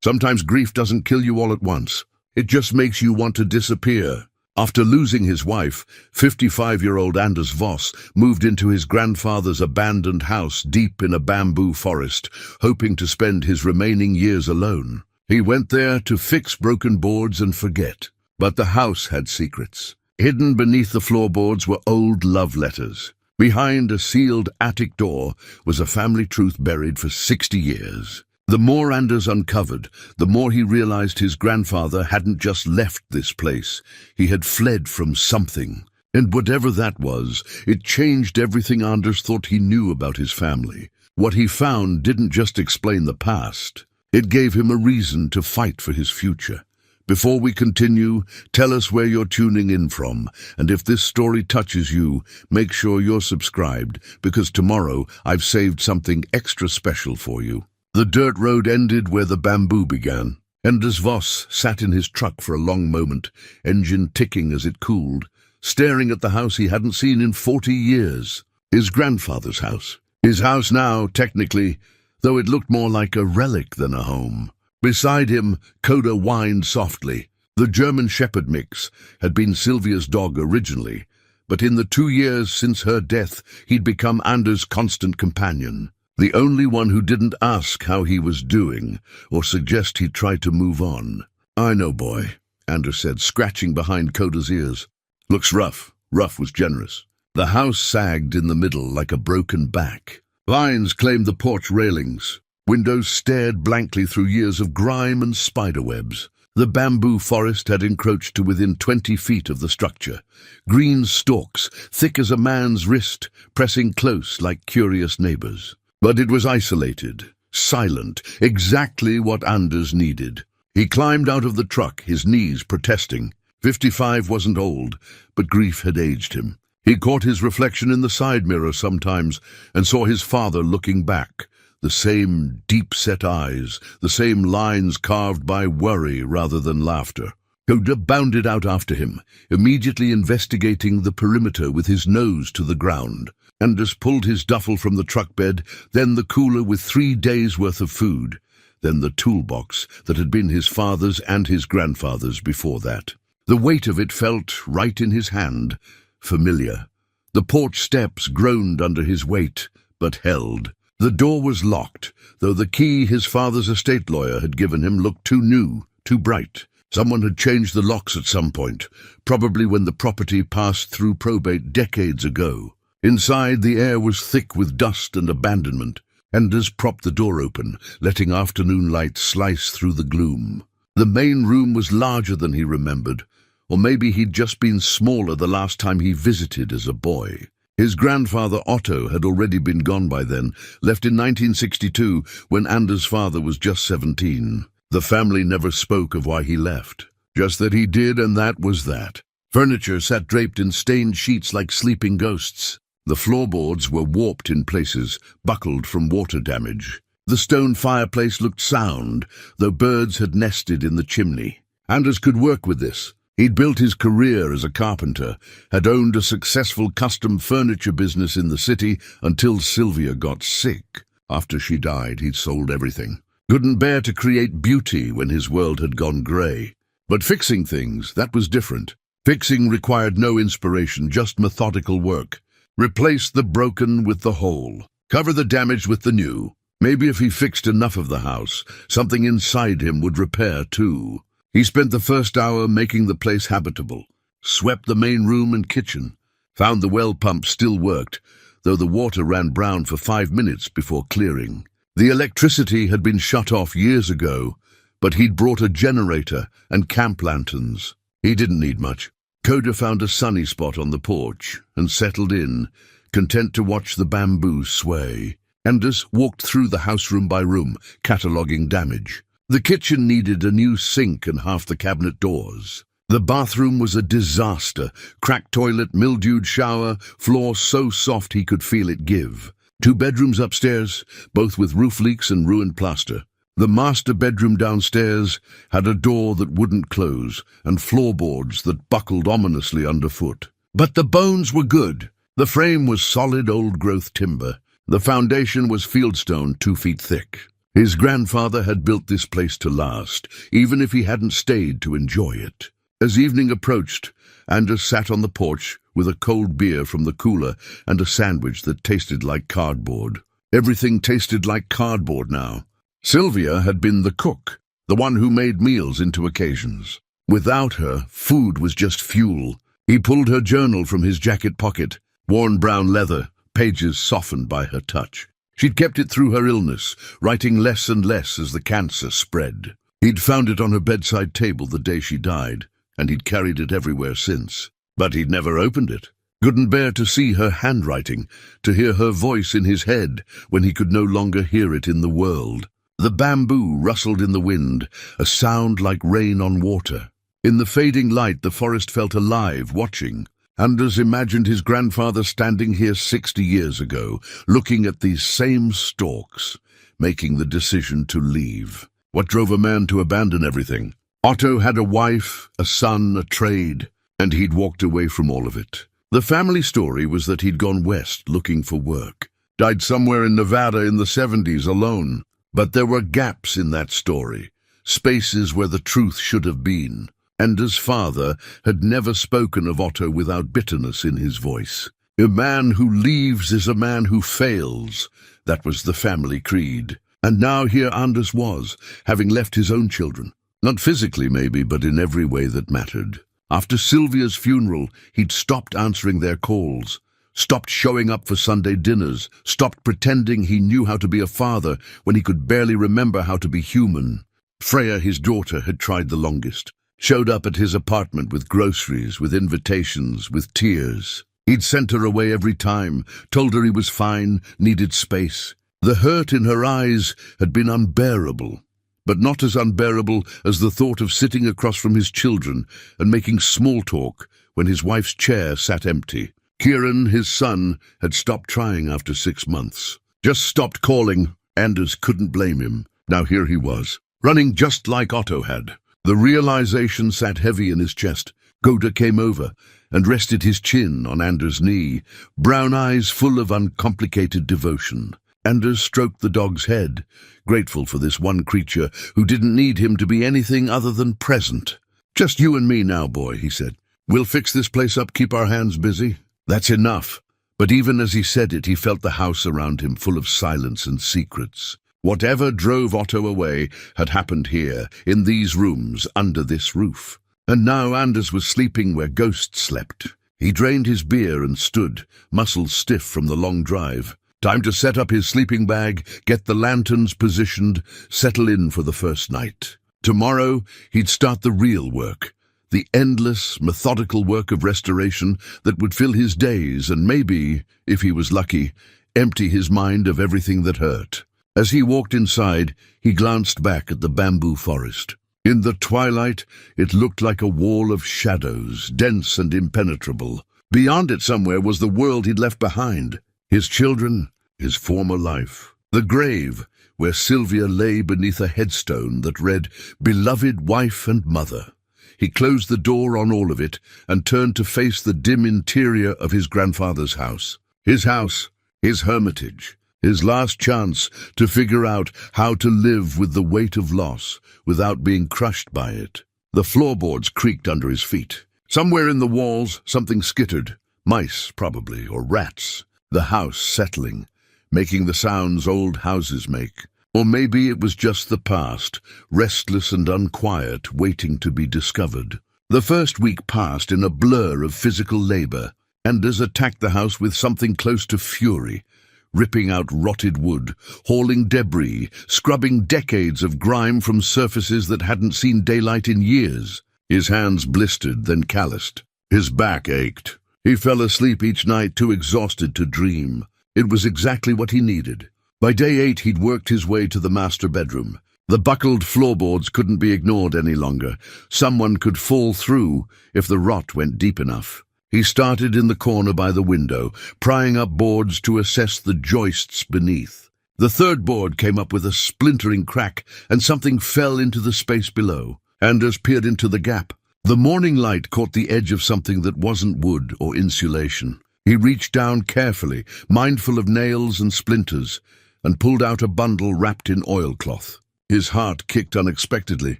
Sometimes grief doesn't kill you all at once. It just makes you want to disappear. After losing his wife, 55-year-old Anders Voss moved into his grandfather's abandoned house deep in a bamboo forest, hoping to spend his remaining years alone. He went there to fix broken boards and forget. But the house had secrets. Hidden beneath the floorboards were old love letters. Behind a sealed attic door was a family truth buried for 60 years. The more Anders uncovered, the more he realized his grandfather hadn't just left this place. He had fled from something. And whatever that was, it changed everything Anders thought he knew about his family. What he found didn't just explain the past. It gave him a reason to fight for his future. Before we continue, tell us where you're tuning in from, and if this story touches you, make sure you're subscribed, because tomorrow I've saved something extra special for you. The dirt road ended where the bamboo began. Anders Voss sat in his truck for a long moment, engine ticking as it cooled, staring at the house he hadn't seen in 40 years. His grandfather's house. His house now, technically, though it looked more like a relic than a home. Beside him, Coda whined softly. The German Shepherd mix had been Sylvia's dog originally, but in the 2 years since her death, he'd become Anders' constant companion. The only one who didn't ask how he was doing, or suggest he'd try to move on. "I know, boy," Anders said, scratching behind Coda's ears. "Looks rough." Rough was generous. The house sagged in the middle like a broken back. Vines claimed the porch railings. Windows stared blankly through years of grime and spiderwebs. The bamboo forest had encroached to within 20 feet of the structure. Green stalks, thick as a man's wrist, pressing close like curious neighbors. But it was isolated, silent, exactly what Anders needed. He climbed out of the truck, his knees protesting. 55 wasn't old, but grief had aged him. He caught his reflection in the side mirror sometimes and saw his father looking back. The same deep-set eyes, the same lines carved by worry rather than laughter. Coda bounded out after him, immediately investigating the perimeter with his nose to the ground. Anders pulled his duffel from the truck bed, then the cooler with 3 days' worth of food, then the toolbox that had been his father's and his grandfather's before that. The weight of it felt right in his hand, familiar. The porch steps groaned under his weight, but held. The door was locked, though the key his father's estate lawyer had given him looked too new, too bright. Someone had changed the locks at some point, probably when the property passed through probate decades ago. Inside, the air was thick with dust and abandonment. Anders propped the door open, letting afternoon light slice through the gloom. The main room was larger than he remembered, or maybe he'd just been smaller the last time he visited as a boy. His grandfather Otto had already been gone by then, left in 1962 when Anders' father was just 17. The family never spoke of why he left, just that he did, and that was that. Furniture sat draped in stained sheets like sleeping ghosts. The floorboards were warped in places, buckled from water damage. The stone fireplace looked sound, though birds had nested in the chimney. Anders could work with this. He'd built his career as a carpenter, had owned a successful custom furniture business in the city until Sylvia got sick. After she died, he'd sold everything. Couldn't bear to create beauty when his world had gone grey. But fixing things, that was different. Fixing required no inspiration, just methodical work. Replace the broken with the whole. Cover the damage with the new. Maybe if he fixed enough of the house, something inside him would repair too. He spent the first hour making the place habitable, swept the main room and kitchen, found the well pump still worked, though the water ran brown for 5 minutes before clearing. The electricity had been shut off years ago, but he'd brought a generator and camp lanterns. He didn't need much. Coda found a sunny spot on the porch and settled in, content to watch the bamboo sway. Anders walked through the house room by room, cataloguing damage. The kitchen needed a new sink and half the cabinet doors. The bathroom was a disaster. Cracked toilet, mildewed shower, floor so soft he could feel it give. 2 bedrooms upstairs, both with roof leaks and ruined plaster. The master bedroom downstairs had a door that wouldn't close and floorboards that buckled ominously underfoot. But the bones were good. The frame was solid old-growth timber. The foundation was fieldstone 2 feet thick. His grandfather had built this place to last, even if he hadn't stayed to enjoy it. As evening approached, Anders sat on the porch with a cold beer from the cooler and a sandwich that tasted like cardboard. Everything tasted like cardboard now. Sylvia had been the cook, the one who made meals into occasions. Without her, food was just fuel. He pulled her journal from his jacket pocket, worn brown leather, pages softened by her touch. She'd kept it through her illness, writing less and less as the cancer spread. He'd found it on her bedside table the day she died, and he'd carried it everywhere since. But he'd never opened it. Couldn't bear to see her handwriting, to hear her voice in his head when he could no longer hear it in the world. The bamboo rustled in the wind, a sound like rain on water. In the fading light, the forest felt alive, watching. Anders imagined his grandfather standing here 60 years ago, looking at these same stalks, making the decision to leave. What drove a man to abandon everything? Otto had a wife, a son, a trade, and he'd walked away from all of it. The family story was that he'd gone west looking for work. Died somewhere in Nevada in the 70s alone. But there were gaps in that story, spaces where the truth should have been. Anders' father had never spoken of Otto without bitterness in his voice. A man who leaves is a man who fails. That was the family creed. And now here Anders was, having left his own children. Not physically maybe, but in every way that mattered. After Sylvia's funeral, he'd stopped answering their calls, stopped showing up for Sunday dinners, stopped pretending he knew how to be a father when he could barely remember how to be human. Freya, his daughter, had tried the longest. Showed up at his apartment with groceries, with invitations, with tears. He'd sent her away every time, told her he was fine, needed space. The hurt in her eyes had been unbearable, but not as unbearable as the thought of sitting across from his children and making small talk when his wife's chair sat empty. Kieran, his son, had stopped trying after 6 months. Just stopped calling. Anders couldn't blame him. Now here he was, running just like Otto had. The realization sat heavy in his chest. Goda came over and rested his chin on Anders' knee, brown eyes full of uncomplicated devotion. Anders stroked the dog's head, grateful for this one creature who didn't need him to be anything other than present. "Just you and me now, boy," he said. "We'll fix this place up, keep our hands busy." That's enough. But even as he said it, he felt the house around him full of silence and secrets. Whatever drove Otto away had happened here, in these rooms, under this roof. And now Anders was sleeping where ghosts slept. He drained his beer and stood, muscles stiff from the long drive. Time to set up his sleeping bag, get the lanterns positioned, settle in for the first night. Tomorrow, he'd start the real work. The endless, methodical work of restoration that would fill his days and maybe, if he was lucky, empty his mind of everything that hurt. As he walked inside, he glanced back at the bamboo forest. In the twilight, it looked like a wall of shadows, dense and impenetrable. Beyond it somewhere was the world he'd left behind. His children, his former life. The grave, where Sylvia lay beneath a headstone that read, "Beloved wife and mother." He closed the door on all of it and turned to face the dim interior of his grandfather's house. His house, his hermitage, his last chance to figure out how to live with the weight of loss without being crushed by it. The floorboards creaked under his feet. Somewhere in the walls, something skittered. Mice, probably, or rats. The house settling, making the sounds old houses make. Or maybe it was just the past, restless and unquiet, waiting to be discovered. The first week passed in a blur of physical labor. Anders attacked the house with something close to fury, ripping out rotted wood, hauling debris, scrubbing decades of grime from surfaces that hadn't seen daylight in years. His hands blistered, then calloused. His back ached. He fell asleep each night too exhausted to dream. It was exactly what he needed. By day 8, he'd worked his way to the master bedroom. The buckled floorboards couldn't be ignored any longer. Someone could fall through if the rot went deep enough. He started in the corner by the window, prying up boards to assess the joists beneath. The third board came up with a splintering crack, and something fell into the space below. Anders peered into the gap. The morning light caught the edge of something that wasn't wood or insulation. He reached down carefully, mindful of nails and splinters. and pulled out a bundle wrapped in oilcloth. His heart kicked unexpectedly.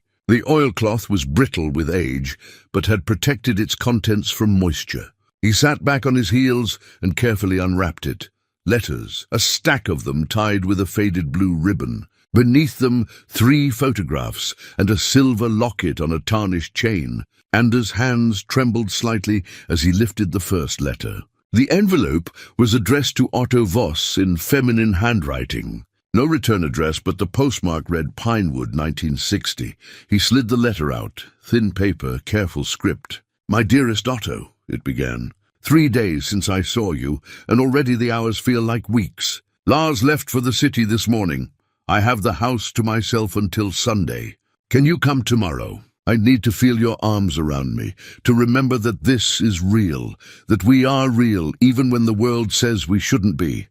The oilcloth was brittle with age, but had protected its contents from moisture. He sat back on his heels and carefully unwrapped it. Letters, a stack of them tied with a faded blue ribbon. Beneath them, 3 photographs and a silver locket on a tarnished chain. Anders' hands trembled slightly as he lifted the first letter. The envelope was addressed to Otto Voss in feminine handwriting. No return address, but the postmark read Pinewood, 1960. He slid the letter out, thin paper, careful script. "My dearest Otto," it began. 3 days since I saw you, and already the hours feel like weeks. Lars left for the city this morning. I have the house to myself until Sunday. Can you come tomorrow? I need to feel your arms around me, to remember that this is real, that we are real, even when the world says we shouldn't be.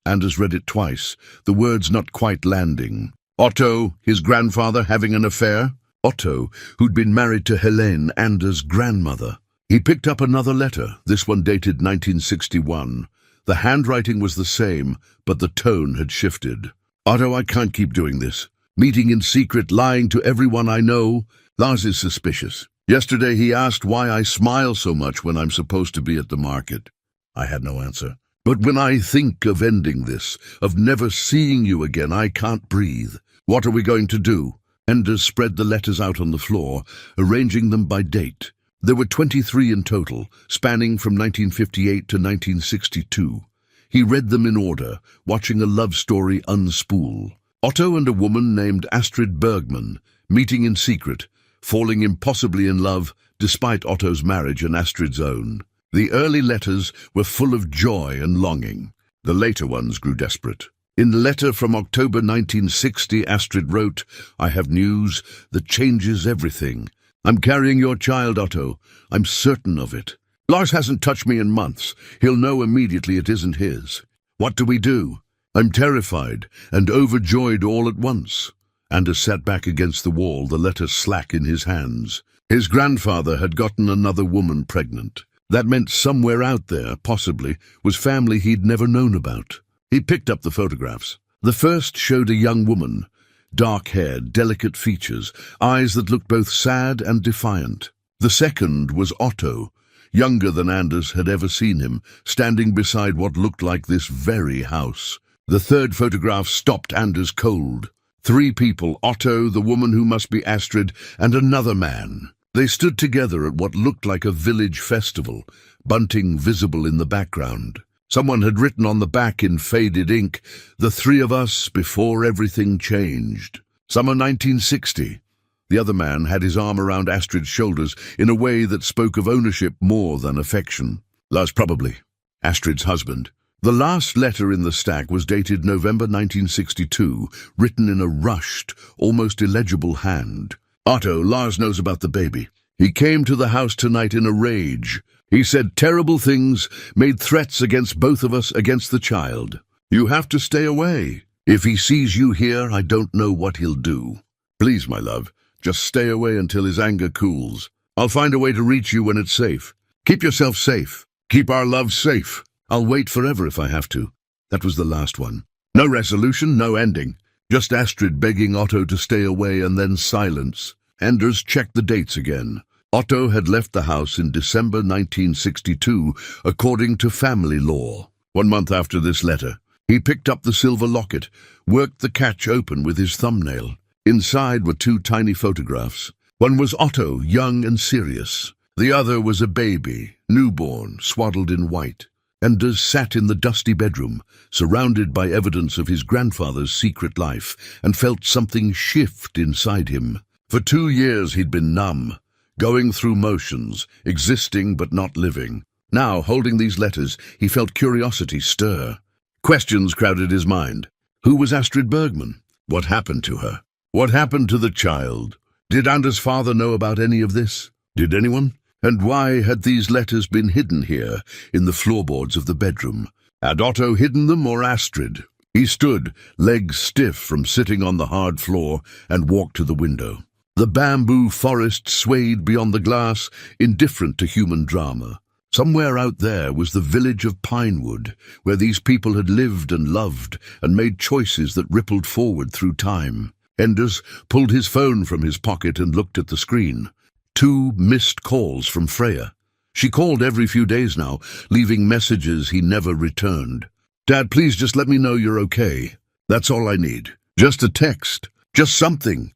Anders read it twice, the words not quite landing. Otto, his grandfather, having an affair? Otto, who'd been married to Helene, Anders' grandmother. He picked up another letter, this one dated 1961. The handwriting was the same, but the tone had shifted. Otto, I can't keep doing this. Meeting in secret, lying to everyone I know. Lars is suspicious. Yesterday he asked why I smile so much when I'm supposed to be at the market. I had no answer. But when I think of ending this, of never seeing you again, I can't breathe. What are we going to do? Anders spread the letters out on the floor, arranging them by date. There were 23 in total, spanning from 1958 to 1962. He read them in order, watching a love story unspool. Otto and a woman named Astrid Bergman, meeting in secret, falling impossibly in love despite Otto's marriage and Astrid's own. The early letters were full of joy and longing. The later ones grew desperate. In the letter from October 1960, Astrid wrote, "I have news that changes everything. I'm carrying your child, Otto. I'm certain of it. Lars hasn't touched me in months. He'll know immediately it isn't his. What do we do? I'm terrified and overjoyed all at once." Anders sat back against the wall, the letter slack in his hands. His grandfather had gotten another woman pregnant. That meant somewhere out there, possibly, was family he'd never known about. He picked up the photographs. The first showed a young woman, dark-haired, delicate features, eyes that looked both sad and defiant. The second was Otto, younger than Anders had ever seen him, standing beside what looked like this very house. The third photograph stopped Anders cold. 3 people, Otto, the woman who must be Astrid, and another man. They stood together at what looked like a village festival, bunting visible in the background. Someone had written on the back in faded ink, "The 3 of us before everything changed." Summer 1960. The other man had his arm around Astrid's shoulders in a way that spoke of ownership more than affection. Lars probably. Astrid's husband. The last letter in the stack was dated November 1962, written in a rushed, almost illegible hand. "Otto, Lars knows about the baby. He came to the house tonight in a rage. He said terrible things, made threats against both of us, against the child. You have to stay away. If he sees you here, I don't know what he'll do. Please, my love, just stay away until his anger cools. I'll find a way to reach you when it's safe. Keep yourself safe. Keep our love safe. I'll wait forever if I have to." That was the last one. No resolution, no ending. Just Astrid begging Otto to stay away and then silence. Anders checked the dates again. Otto had left the house in December 1962, according to family law. 1 month after this letter, he picked up the silver locket, worked the catch open with his thumbnail. Inside were 2 tiny photographs. One was Otto, young and serious. The other was a baby, newborn, swaddled in white. Anders sat in the dusty bedroom, surrounded by evidence of his grandfather's secret life, and felt something shift inside him. For 2 years he'd been numb, going through motions, existing but not living. Now, holding these letters, he felt curiosity stir. Questions crowded his mind. Who was Astrid Bergman? What happened to her? What happened to the child? Did Anders' father know about any of this? Did anyone? And why had these letters been hidden here, in the floorboards of the bedroom? Had Otto hidden them or Astrid? He stood, legs stiff from sitting on the hard floor, and walked to the window. The bamboo forest swayed beyond the glass, indifferent to human drama. Somewhere out there was the village of Pinewood, where these people had lived and loved and made choices that rippled forward through time. Anders pulled his phone from his pocket and looked at the screen. 2 missed calls from Freya. She called every few days now, leaving messages he never returned. "Dad, please just let me know you're okay. That's all I need. Just a text. Just something."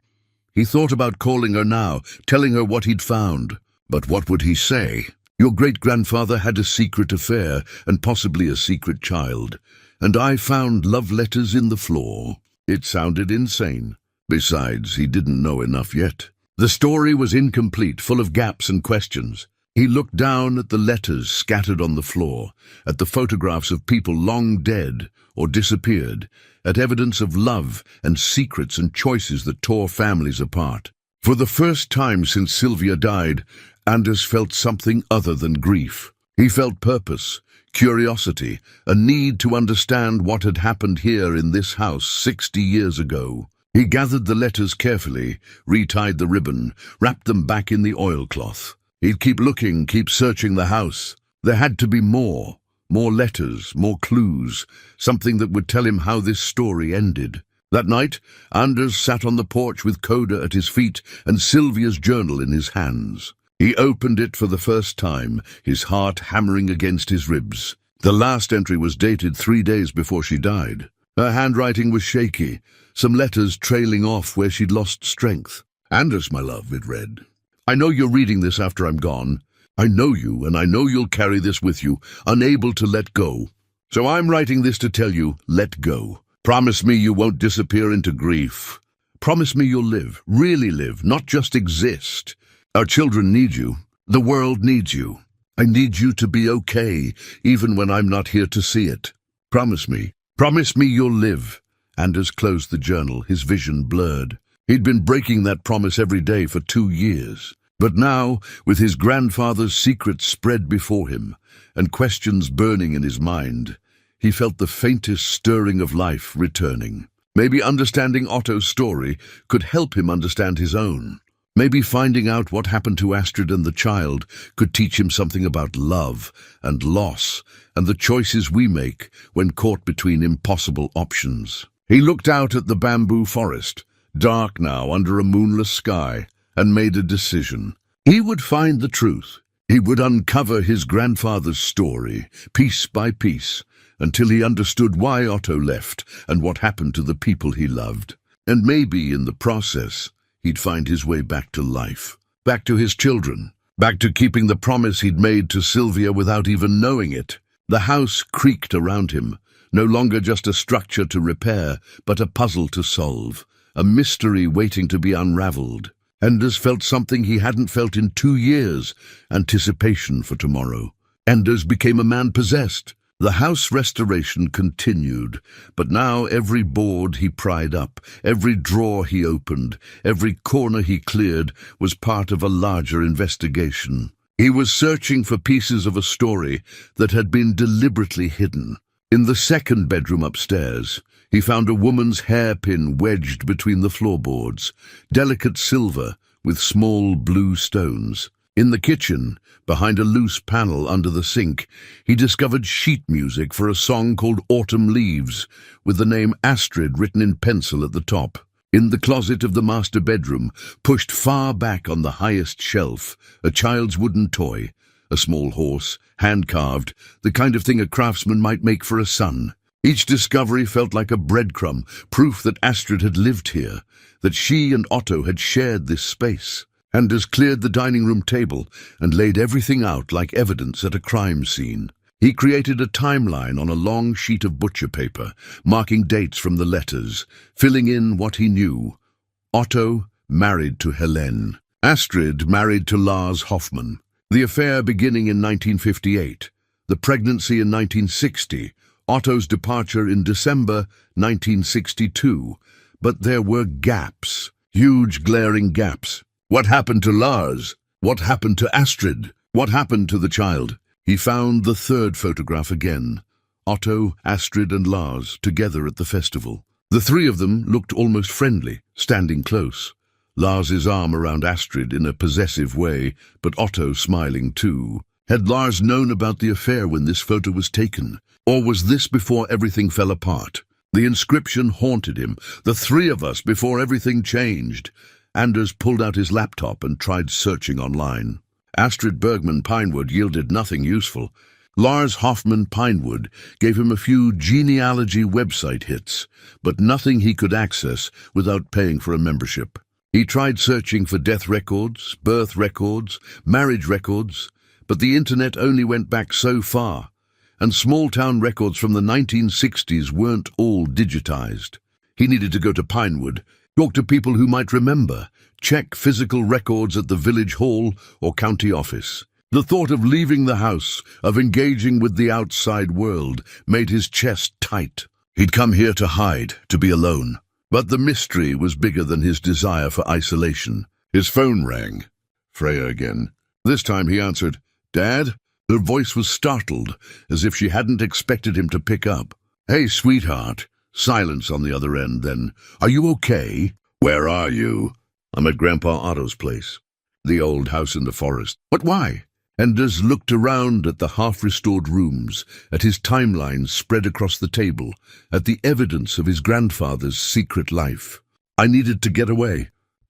He thought about calling her now, telling her what he'd found. But what would he say? "Your great-grandfather had a secret affair, and possibly a secret child. And I found love letters in the floor." It sounded insane. Besides, he didn't know enough yet. The story was incomplete, full of gaps and questions. He looked down at the letters scattered on the floor, at the photographs of people long dead or disappeared, at evidence of love and secrets and choices that tore families apart. For the first time since Sylvia died, Anders felt something other than grief. He felt purpose, curiosity, a need to understand what had happened here in this house 60 years ago. He gathered the letters carefully, retied the ribbon, wrapped them back in the oilcloth. He'd keep looking, keep searching the house. There had to be more letters, more clues, something that would tell him how this story ended. That night, Anders sat on the porch with Coda at his feet and Sylvia's journal in his hands. He opened it for the first time, his heart hammering against his ribs. The last entry was dated 3 days before she died. Her handwriting was shaky, some letters trailing off where she'd lost strength. "Anders, my love," it read. "I know you're reading this after I'm gone. I know you, and I know you'll carry this with you, unable to let go. So I'm writing this to tell you, let go. Promise me you won't disappear into grief. Promise me you'll live, really live, not just exist. Our children need you. The world needs you. I need you to be okay, even when I'm not here to see it. Promise me you'll live." Anders closed the journal, his vision blurred. He'd been breaking that promise every day for 2 years. But now, with his grandfather's secrets spread before him, and questions burning in his mind, he felt the faintest stirring of life returning. Maybe understanding Otto's story could help him understand his own. Maybe finding out what happened to Astrid and the child could teach him something about love and loss and the choices we make when caught between impossible options. He looked out at the bamboo forest, dark now under a moonless sky, and made a decision. He would find the truth. He would uncover his grandfather's story, piece by piece, until he understood why Otto left and what happened to the people he loved. And maybe in the process, he'd find his way back to life, back to his children, back to keeping the promise he'd made to Sylvia without even knowing it. The house creaked around him, no longer just a structure to repair, but a puzzle to solve, a mystery waiting to be unraveled. Anders felt something he hadn't felt in 2 years, anticipation for tomorrow. Anders became a man possessed. The house restoration continued, but now every board he pried up, every drawer he opened, every corner he cleared was part of a larger investigation. He was searching for pieces of a story that had been deliberately hidden. In the second bedroom upstairs, he found a woman's hairpin wedged between the floorboards, delicate silver with small blue stones. In the kitchen, behind a loose panel under the sink, he discovered sheet music for a song called Autumn Leaves, with the name Astrid written in pencil at the top. In the closet of the master bedroom, pushed far back on the highest shelf, a child's wooden toy, a small horse, hand-carved, the kind of thing a craftsman might make for a son. Each discovery felt like a breadcrumb, proof that Astrid had lived here, that she and Otto had shared this space. Anders cleared the dining room table and laid everything out like evidence at a crime scene. He created a timeline on a long sheet of butcher paper, marking dates from the letters, filling in what he knew. Otto married to Helene. Astrid married to Lars Hoffmann. The affair beginning in 1958, the pregnancy in 1960, Otto's departure in December 1962. But there were gaps, huge glaring gaps. What happened to Lars? What happened to Astrid? What happened to the child? He found the third photograph again. Otto, Astrid and Lars together at the festival. The 3 of them looked almost friendly, standing close. Lars's arm around Astrid in a possessive way, but Otto smiling too. Had Lars known about the affair when this photo was taken? Or was this before everything fell apart? The inscription haunted him. The three of us before everything changed. Anders pulled out his laptop and tried searching online. Astrid Bergman Pinewood yielded nothing useful. Lars Hoffman Pinewood gave him a few genealogy website hits, but nothing he could access without paying for a membership. He tried searching for death records, birth records, marriage records, but the internet only went back so far, and small-town records from the 1960s weren't all digitized. He needed to go to Pinewood, talk to people who might remember, check physical records at the village hall or county office. The thought of leaving the house, of engaging with the outside world, made his chest tight. He'd come here to hide, to be alone. But the mystery was bigger than his desire for isolation. His phone rang. Freya again. This time he answered, "Dad?" Her voice was startled, as if she hadn't expected him to pick up. "Hey, sweetheart." Silence on the other end, then, "Are you okay?" "Where are you?" "I'm at Grandpa Otto's place." "The old house in the forest." "But why?" Anders looked around at the half-restored rooms, at his timeline spread across the table, at the evidence of his grandfather's secret life. "I needed to get away.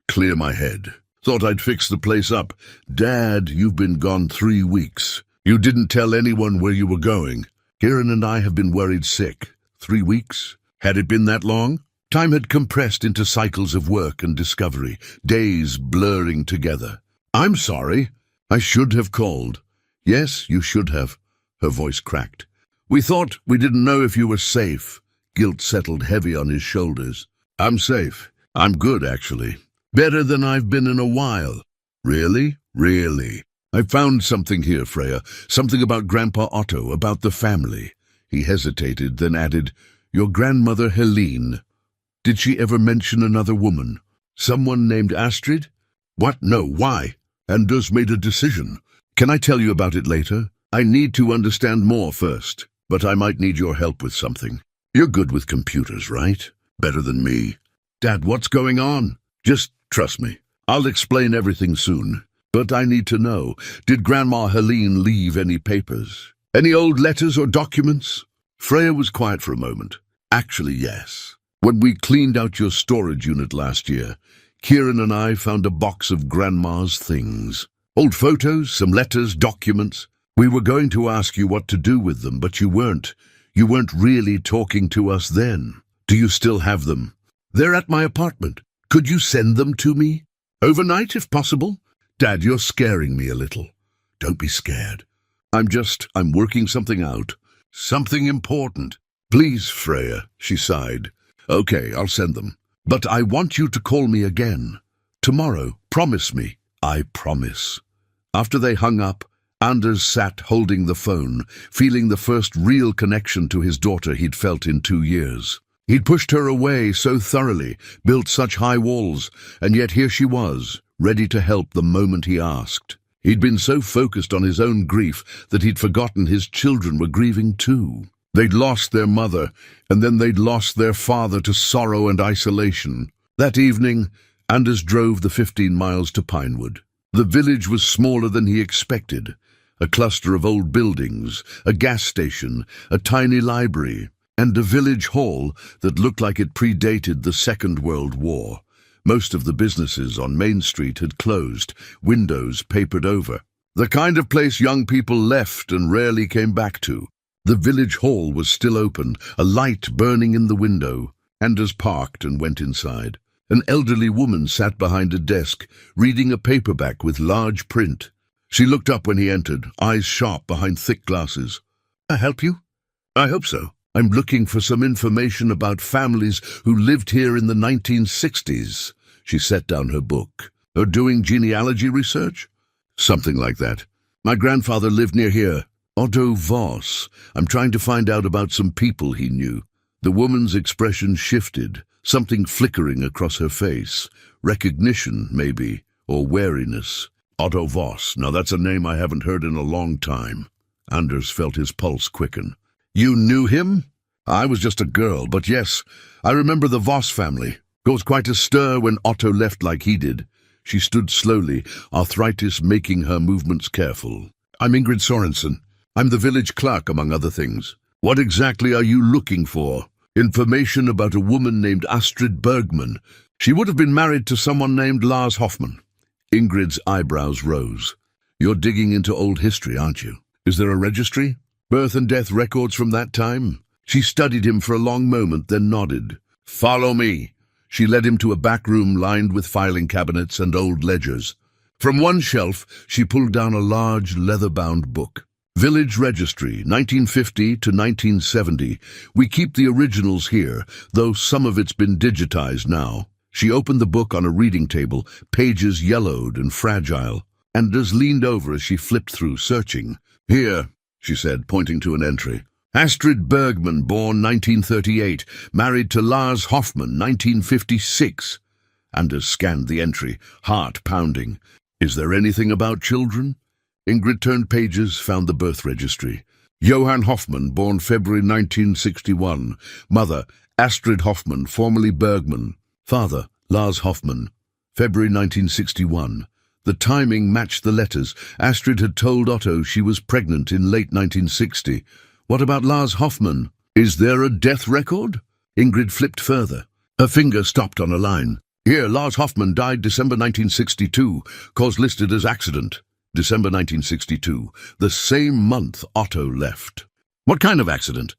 Clear my head. Thought I'd fix the place up. Dad, you've been gone 3 weeks. You didn't tell anyone where you were going. Kieran and I have been worried sick. 3 weeks? Had it been that long?" Time had compressed into cycles of work and discovery, days blurring together. "I'm sorry. I should have called." "Yes, you should have." Her voice cracked. "We thought we didn't know if you were safe." Guilt settled heavy on his shoulders. "I'm safe. I'm good, actually. Better than I've been in a while." "Really? Really?" "I found something here, Freya. Something about Grandpa Otto, about the family." He hesitated, then added, "Your grandmother Helene. Did she ever mention another woman? Someone named Astrid?" "What? No, why?" Anders made a decision. "Can I tell you about it later? I need to understand more first, but I might need your help with something. You're good with computers, right? Better than me." "Dad, what's going on?" "Just trust me. I'll explain everything soon. But I need to know, did Grandma Helene leave any papers? Any old letters or documents?" Freya was quiet for a moment. "Actually, yes. When we cleaned out your storage unit last year, Kieran and I found a box of Grandma's things. Old photos, some letters, documents. We were going to ask you what to do with them, but you weren't. You weren't really talking to us then. Do you still have them?" "They're at my apartment. Could you send them to me? Overnight, if possible?" "Dad, you're scaring me a little." "Don't be scared. I'm working something out. Something important." "Please, Freya," she sighed. "Okay, I'll send them. But I want you to call me again. Tomorrow. Promise me." "I promise." After they hung up, Anders sat holding the phone, feeling the first real connection to his daughter he'd felt in 2 years. He'd pushed her away so thoroughly, built such high walls, and yet here she was, ready to help the moment he asked. He'd been so focused on his own grief that he'd forgotten his children were grieving too. They'd lost their mother, and then they'd lost their father to sorrow and isolation. That evening, Anders drove the 15 miles to Pinewood. The village was smaller than he expected. A cluster of old buildings, a gas station, a tiny library, and a village hall that looked like it predated the Second World War. Most of the businesses on Main Street had closed, windows papered over. The kind of place young people left and rarely came back to. The village hall was still open, a light burning in the window. Anders parked and went inside. An elderly woman sat behind a desk, reading a paperback with large print. She looked up when he entered, eyes sharp behind thick glasses. "I help you?" "I hope so. I'm looking for some information about families who lived here in the 1960s. She set down her book. "Or doing genealogy research?" "Something like that. My grandfather lived near here. Otto Voss. I'm trying to find out about some people he knew." The woman's expression shifted, something flickering across her face. Recognition, maybe, or wariness. Otto Voss. Now that's a name I haven't heard in a long time. Anders felt his pulse quicken. "You knew him?" "I was just a girl, but yes, I remember the Voss family. Caused quite a stir when Otto left like he did." She stood slowly, arthritis making her movements careful. I'm Ingrid Sorensen. I'm the village clerk, among other things. What exactly are you looking for? Information about a woman named Astrid Bergman. She would have been married to someone named Lars Hoffman. Ingrid's eyebrows rose. You're digging into old history, aren't you? Is there a registry? Birth and death records from that time? She studied him for a long moment, then nodded. Follow me. She led him to a back room lined with filing cabinets and old ledgers. From one shelf, she pulled down a large, leather-bound book. Village Registry, 1950 to 1970. We keep the originals here, though some of it's been digitized now. She opened the book on a reading table, pages yellowed and fragile. Anders leaned over as she flipped through, searching. Here, she said, pointing to an entry. Astrid Bergman, born 1938, married to Lars Hoffman, 1956. Anders scanned the entry, heart pounding. Is there anything about children? Ingrid turned pages, found the birth registry. Johann Hoffman, born February 1961. Mother, Astrid Hoffman, formerly Bergman. Father, Lars Hoffman, February 1961. The timing matched the letters. Astrid had told Otto she was pregnant in late 1960. What about Lars Hoffman? Is there a death record? Ingrid flipped further. Her finger stopped on a line. Here, Lars Hoffman died December 1962, cause listed as accident. December 1962, the same month Otto left. What kind of accident?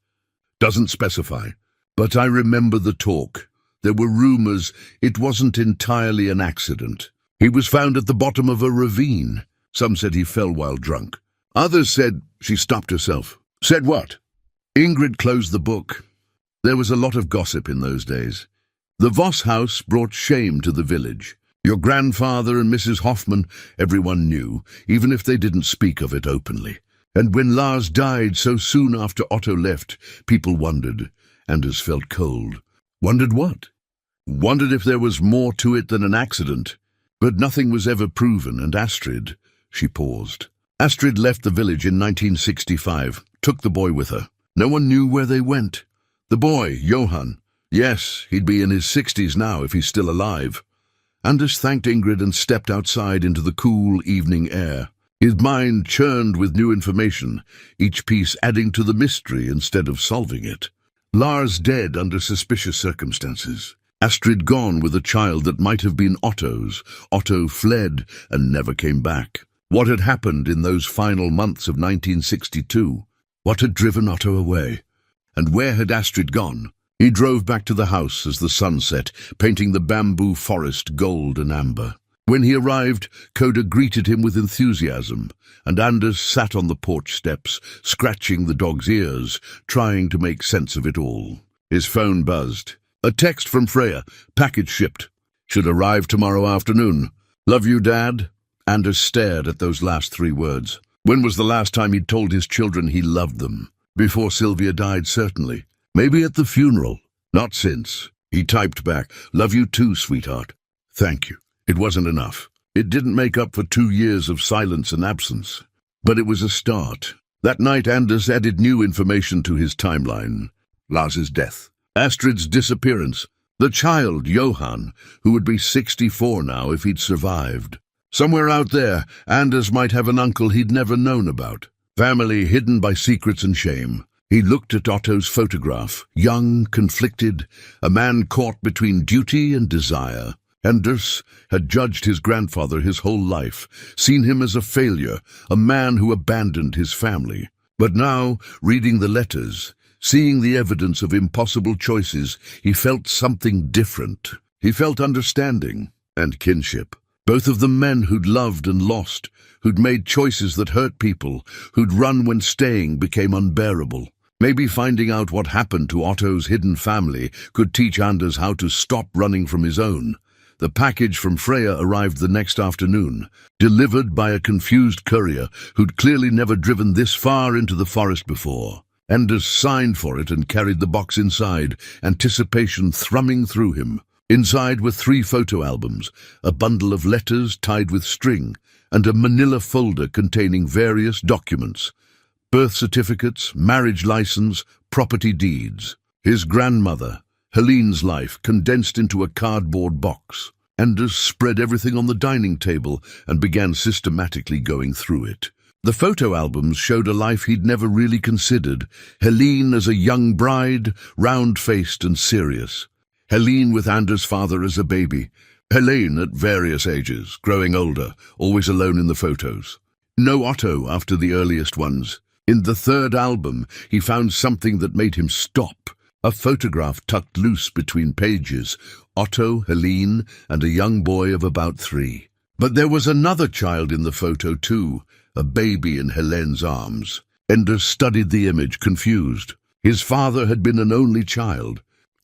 Doesn't specify. But I remember the talk. There were rumors it wasn't entirely an accident. He was found at the bottom of a ravine. Some said he fell while drunk. Others said she stopped herself. Said what? Ingrid closed the book. There was a lot of gossip in those days. The Voss house brought shame to the village. Your grandfather and Mrs. Hoffman, everyone knew, even if they didn't speak of it openly. And when Lars died so soon after Otto left, people wondered. Anders felt cold. Wondered what? Wondered if there was more to it than an accident. But nothing was ever proven, and Astrid, she paused. Astrid left the village in 1965, took the boy with her. No one knew where they went. The boy, Johann. Yes, he'd be in his 60s now if he's still alive. Anders thanked Ingrid and stepped outside into the cool evening air. His mind churned with new information, each piece adding to the mystery instead of solving it. Lars dead under suspicious circumstances. Astrid gone with a child that might have been Otto's. Otto fled and never came back. What had happened in those final months of 1962? What had driven Otto away? And where had Astrid gone? He drove back to the house as the sun set, painting the bamboo forest gold and amber. When he arrived, Koda greeted him with enthusiasm, and Anders sat on the porch steps, scratching the dog's ears, trying to make sense of it all. His phone buzzed. A text from Freya, package shipped. Should arrive tomorrow afternoon. Love you, Dad? Anders stared at those last 3 words. When was the last time he'd told his children he loved them? Before Sylvia died, certainly. Maybe at the funeral. Not since. He typed back, love you too, sweetheart. Thank you. It wasn't enough. It didn't make up for 2 years of silence and absence. But it was a start. That night, Anders added new information to his timeline. Lars's death. Astrid's disappearance. The child, Johann, who would be 64 now if he'd survived. Somewhere out there, Anders might have an uncle he'd never known about. Family hidden by secrets and shame. He looked at Otto's photograph, young, conflicted, a man caught between duty and desire. Anders had judged his grandfather his whole life, seen him as a failure, a man who abandoned his family. But now, reading the letters, seeing the evidence of impossible choices, he felt something different. He felt understanding and kinship. Both of them men who'd loved and lost, who'd made choices that hurt people, who'd run when staying became unbearable. Maybe finding out what happened to Otto's hidden family could teach Anders how to stop running from his own. The package from Freya arrived the next afternoon, delivered by a confused courier who'd clearly never driven this far into the forest before. Anders signed for it and carried the box inside, anticipation thrumming through him. Inside were 3 photo albums, a bundle of letters tied with string, and a manila folder containing various documents. Birth certificates, marriage license, property deeds. His grandmother, Helene's life, condensed into a cardboard box. Anders spread everything on the dining table and began systematically going through it. The photo albums showed a life he'd never really considered. Helene as a young bride, round-faced and serious. Helene with Anders' father as a baby. Helene at various ages, growing older, always alone in the photos. No Otto after the earliest ones. In the third album, he found something that made him stop. A photograph tucked loose between pages. Otto, Helene, and a young boy of about 3. But there was another child in the photo too, a baby in Helene's arms. Anders studied the image, confused. His father had been an only child.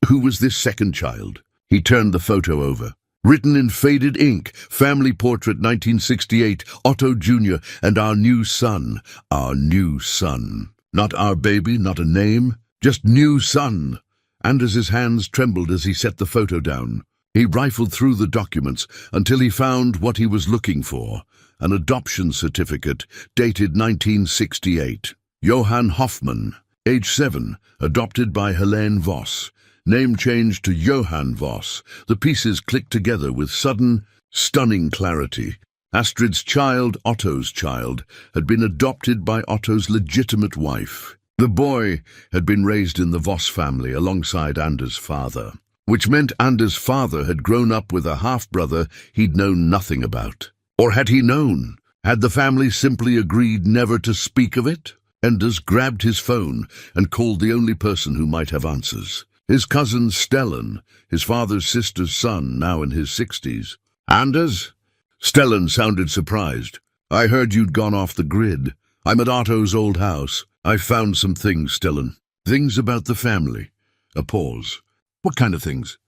Who was this second child? He turned the photo over. Written in faded ink, family portrait 1968, Otto Jr. and our new son. Our new son. Not our baby, not a name, just new son. Anders' hands trembled as he set the photo down. He rifled through the documents until he found what he was looking for. An adoption certificate dated 1968. Johann Hoffmann, age 7, adopted by Helene Voss. Name changed to Johann Voss. The pieces clicked together with sudden, stunning clarity. Astrid's child, Otto's child, had been adopted by Otto's legitimate wife. The boy had been raised in the Voss family alongside Anders' father, which meant Anders' father had grown up with a half-brother he'd known nothing about. Or had he known? Had the family simply agreed never to speak of it? Anders grabbed his phone and called the only person who might have answers. His cousin Stellan, his father's sister's son, now in his 60s. Anders? Stellan sounded surprised. I heard you'd gone off the grid. I'm at Otto's old house. I've found some things, Stellan. Things about the family. A pause. What kind of things?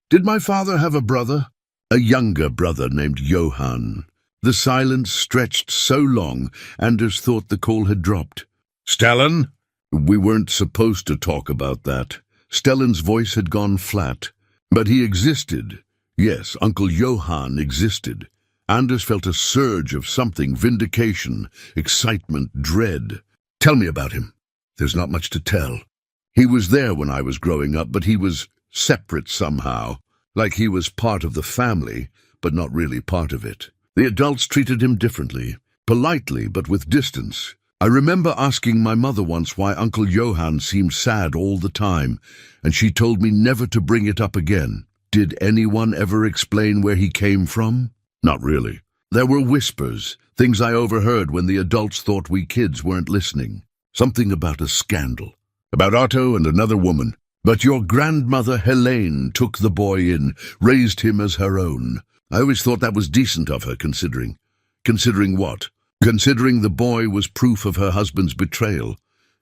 Did my father have a brother? A younger brother named Johann. The silence stretched so long, Anders thought the call had dropped. Stellan? We weren't supposed to talk about that. Stellan's voice had gone flat. But he existed. Yes, Uncle Johann existed. Anders felt a surge of something, vindication, excitement, dread. Tell me about him. There's not much to tell. He was there when I was growing up, but he was separate somehow. Like he was part of the family, but not really part of it. The adults treated him differently, politely, but with distance. I remember asking my mother once why Uncle Johann seemed sad all the time, and she told me never to bring it up again. Did anyone ever explain where he came from? Not really. There were whispers, things I overheard when the adults thought we kids weren't listening. Something about a scandal. About Otto and another woman. But your grandmother Helene took the boy in, raised him as her own. I always thought that was decent of her, considering. Considering what? Considering the boy was proof of her husband's betrayal.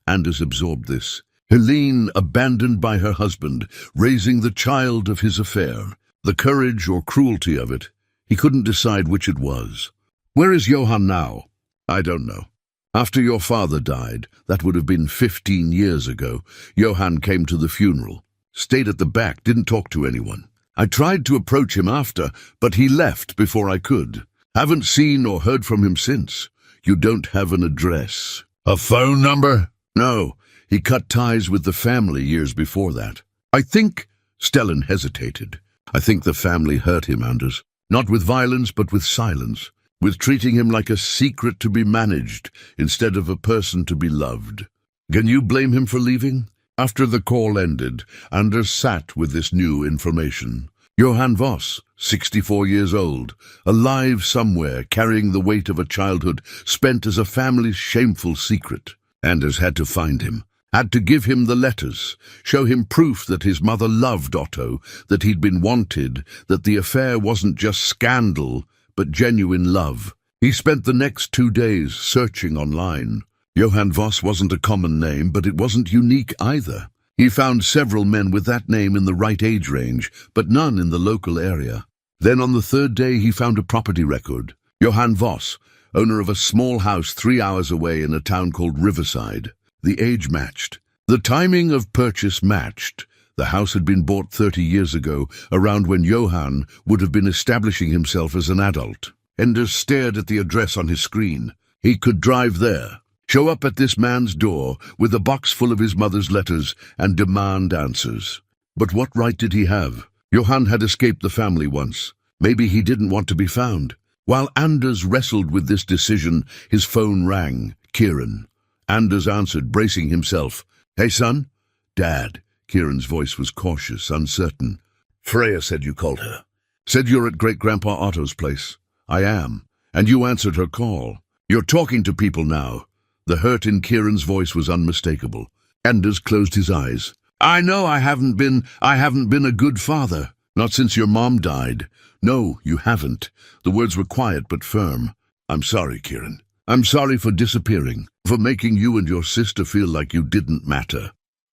Anders absorbed this. Helene abandoned by her husband, raising the child of his affair. The courage or cruelty of it. He couldn't decide which it was. Where is Johann now? I don't know. After your father died, that would have been 15 years ago, Johann came to the funeral. Stayed at the back, didn't talk to anyone. I tried to approach him after, but he left before I could. Haven't seen or heard from him since. You don't have an address. A phone number? No, he cut ties with the family years before that. I think, Stellan hesitated. I think the family hurt him, Anders. Not with violence, but with silence. With treating him like a secret to be managed, instead of a person to be loved. Can you blame him for leaving? After the call ended, Anders sat with this new information. Johann Voss, 64 years old, alive somewhere, carrying the weight of a childhood spent as a family's shameful secret. Anders had to find him, had to give him the letters, show him proof that his mother loved Otto, that he'd been wanted, that the affair wasn't just scandal, but genuine love. He spent the next 2 days searching online. Johann Voss wasn't a common name, but it wasn't unique either. He found several men with that name in the right age range, but none in the local area. Then on the 3rd day he found a property record. Johann Voss, owner of a small house 3 hours away in a town called Riverside. The age matched. The timing of purchase matched. The house had been bought 30 years ago, around when Johann would have been establishing himself as an adult. Anders stared at the address on his screen. He could drive there. Show up at this man's door with a box full of his mother's letters and demand answers. But what right did he have? Johann had escaped the family once. Maybe he didn't want to be found. While Anders wrestled with this decision, his phone rang. Kieran. Anders answered, bracing himself. "Hey, son?" "Dad." Kieran's voice was cautious, uncertain. "Freya said you called her. Said you're at Great-Grandpa Otto's place." "I am. And you answered her call. You're talking to people now." The hurt in Kieran's voice was unmistakable. Anders closed his eyes. "I know I haven't been a good father. Not since your mom died. No, you haven't." The words were quiet but firm. "I'm sorry, Kieran. I'm sorry for disappearing, for making you and your sister feel like you didn't matter."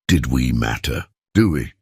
Did we matter? Do we?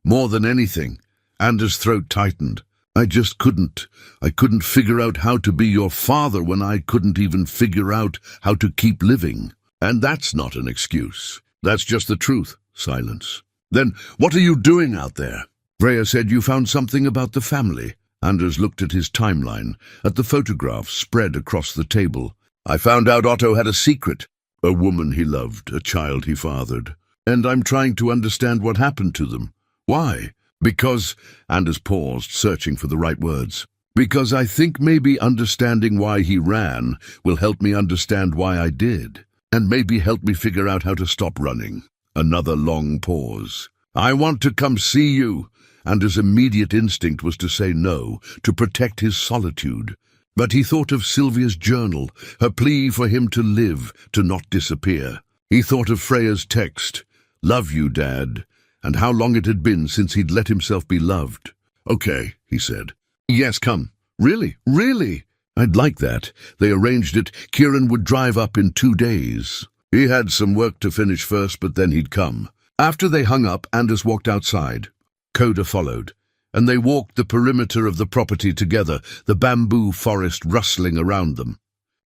More than anything. Anders' throat tightened. I couldn't figure out how to be your father when I couldn't even figure out how to keep living. And that's not an excuse. That's just the truth. Silence. "Then what are you doing out there?" "Freya said you found something about the family." Anders looked at his timeline, at the photographs spread across the table. "I found out Otto had a secret. A woman he loved, a child he fathered. And I'm trying to understand what happened to them." "Why?" "Because," Anders paused, searching for the right words, "because I think maybe understanding why he ran will help me understand why I did, and maybe help me figure out how to stop running." Another long pause. "I want to come see you." Anders' immediate instinct was to say no, to protect his solitude. But he thought of Sylvia's journal, her plea for him to live, to not disappear. He thought of Freya's text, "Love you, Dad," and how long it had been since he'd let himself be loved. "Okay," he said. "Yes, come." "Really? Really?" "I'd like that." They arranged it. Kieran would drive up in 2 days. He had some work to finish first, but then he'd come. After they hung up, Anders walked outside. Coda followed, and they walked the perimeter of the property together, the bamboo forest rustling around them.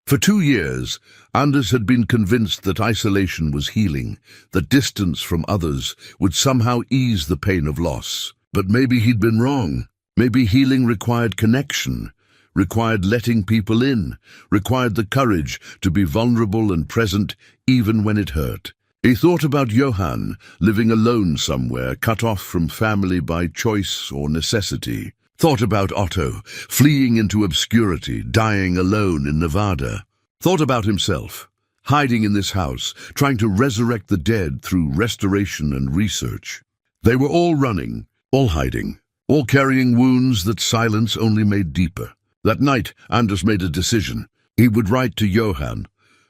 For 2 years, Anders had been convinced that isolation was healing, that distance from others would somehow ease the pain of loss. But maybe he'd been wrong. Maybe healing required connection, required letting people in, required the courage to be vulnerable and present even when it hurt. He thought about Johan, living alone somewhere, cut off from family by choice or necessity. Thought about Otto, fleeing into obscurity, dying alone in Nevada. Thought about himself, hiding in this house, trying to resurrect the dead through restoration and research. They were all running, all hiding, all carrying wounds that silence only made deeper. That night, Anders made a decision. He would write to Johan.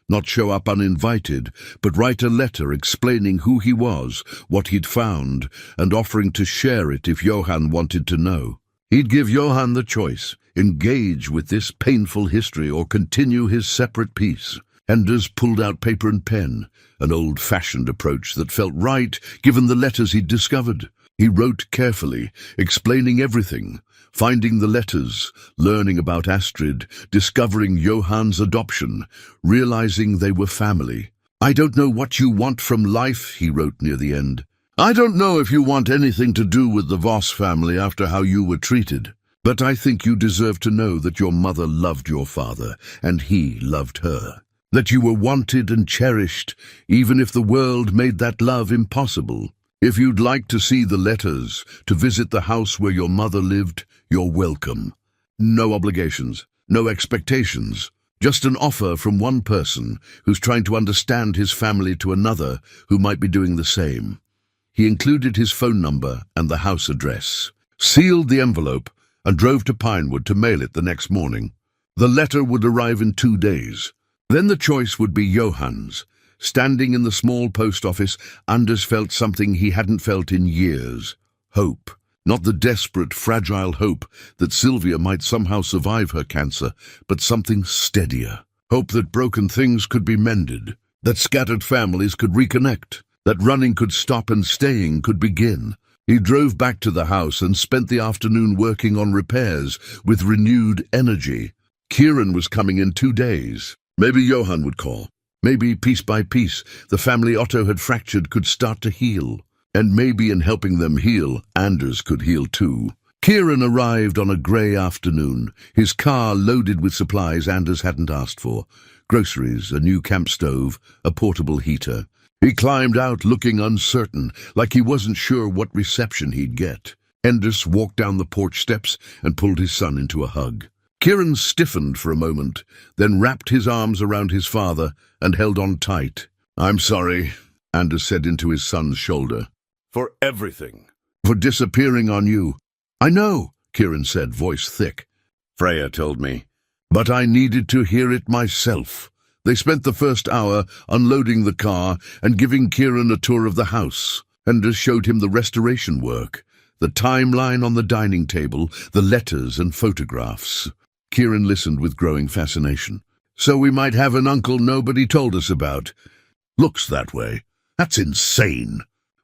Not show up uninvited, but write a letter explaining who he was, what he'd found, and offering to share it if Johan wanted to know. He'd give Johan the choice, engage with this painful history or continue his separate piece. Anders pulled out paper and pen, an old-fashioned approach that felt right given the letters he'd discovered. He wrote carefully, explaining everything, finding the letters, learning about Astrid, discovering Johan's adoption, realizing they were family. "I don't know what you want from life," he wrote near the end. "I don't know if you want anything to do with the Voss family after how you were treated. But I think you deserve to know that your mother loved your father, and he loved her. That you were wanted and cherished, even if the world made that love impossible. If you'd like to see the letters, to visit the house where your mother lived, you're welcome. No obligations, no expectations. Just an offer from one person who's trying to understand his family to another who might be doing the same." He included his phone number and the house address, sealed the envelope, and drove to Pinewood to mail it the next morning. The letter would arrive in 2 days. Then the choice would be Johan's. Standing in the small post office, Anders felt something he hadn't felt in years. Hope. Not the desperate, fragile hope that Sylvia might somehow survive her cancer, but something steadier. Hope that broken things could be mended, that scattered families could reconnect, that running could stop and staying could begin. He drove back to the house and spent the afternoon working on repairs with renewed energy. Kieran was coming in 2 days. Maybe Johan would call. Maybe, piece by piece, the family Otto had fractured could start to heal. And maybe in helping them heal, Anders could heal too. Kieran arrived on a grey afternoon, his car loaded with supplies Anders hadn't asked for. Groceries, a new camp stove, a portable heater. He climbed out looking uncertain, like he wasn't sure what reception he'd get. Anders walked down the porch steps and pulled his son into a hug. Kieran stiffened for a moment, then wrapped his arms around his father and held on tight. "I'm sorry," Anders said into his son's shoulder. "For everything. For disappearing on you." "I know," Kieran said, voice thick. "Freya told me. But I needed to hear it myself." They spent the first hour unloading the car and giving Kieran a tour of the house. Anders showed him the restoration work, the timeline on the dining table, the letters and photographs. Kieran listened with growing fascination. "So we might have an uncle nobody told us about. Looks that way. That's insane.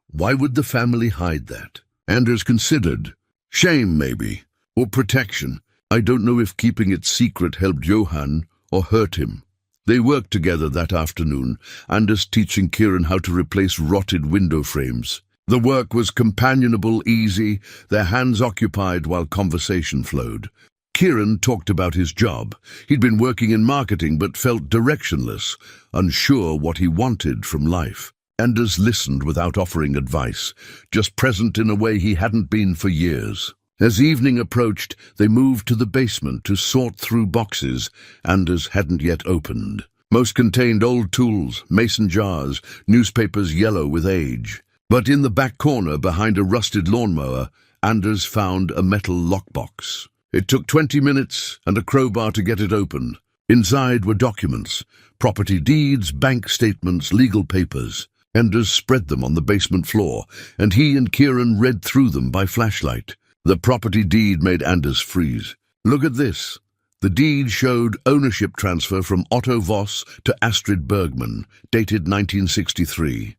Why would the family hide that?" Anders considered. Shame, maybe, or protection. I don't know if keeping it secret helped Johan or hurt him. They worked together that afternoon, Anders teaching Kieran how to replace rotted window frames. The work was companionable, easy, their hands occupied while conversation flowed. Kieran talked about his job. He'd been working in marketing but felt directionless, unsure what he wanted from life. Anders listened without offering advice, just present in a way he hadn't been for years. As evening approached, they moved to the basement to sort through boxes Anders hadn't yet opened. Most contained old tools, mason jars, newspapers yellow with age. But in the back corner, behind a rusted lawnmower, Anders found a metal lockbox. It took 20 minutes and a crowbar to get it open. Inside were documents, property deeds, bank statements, legal papers. Anders spread them on the basement floor, and he and Kieran read through them by flashlight. The property deed made Anders freeze. "Look at this." The deed showed ownership transfer from Otto Voss to Astrid Bergman, dated 1963,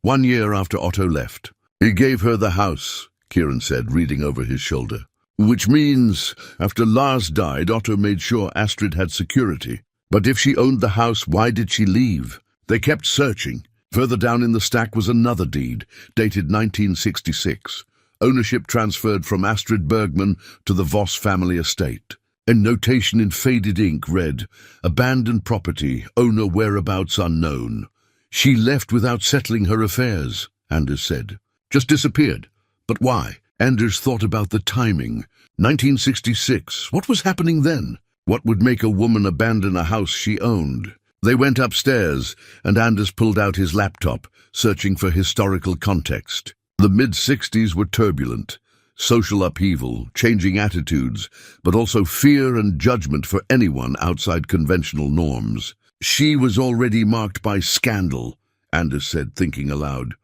1 year after Otto left. "He gave her the house," Kieran said, reading over his shoulder. "Which means, after Lars died, Otto made sure Astrid had security. But if she owned the house, why did she leave?" They kept searching. Further down in the stack was another deed, dated 1966. Ownership transferred from Astrid Bergman to the Voss family estate. A notation in faded ink read, "Abandoned property, owner whereabouts unknown." "She left without settling her affairs," Anders said. "Just disappeared. But why?" Anders thought about the timing. 1966. What was happening then? What would make a woman abandon a house she owned? They went upstairs, and Anders pulled out his laptop, searching for historical context. The mid-60s were turbulent. Social upheaval, changing attitudes, but also fear and judgment for anyone outside conventional norms. "She was already marked by scandal," Anders said, thinking aloud.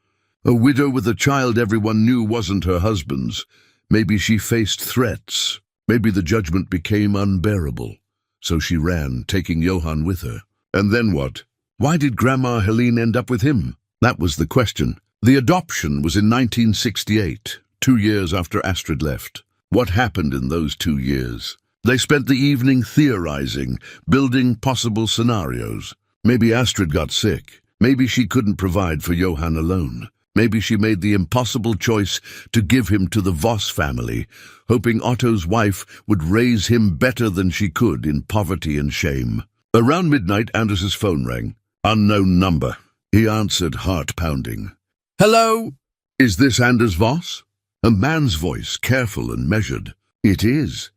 "A widow with a child everyone knew wasn't her husband's. Maybe she faced threats. Maybe the judgment became unbearable. So she ran, taking Johan with her. And then what? Why did Grandma Helene end up with him? That was the question. The adoption was in 1968, 2 years after Astrid left. What happened in those 2 years? They spent the evening theorizing, building possible scenarios. Maybe Astrid got sick. Maybe she couldn't provide for Johan alone. Maybe she made the impossible choice to give him to the Voss family, hoping Otto's wife would raise him better than she could in poverty and shame. Around midnight, Anders's phone rang. Unknown number. He answered, heart pounding. "Hello? Is this Anders Voss?" A man's voice, careful and measured. "It is.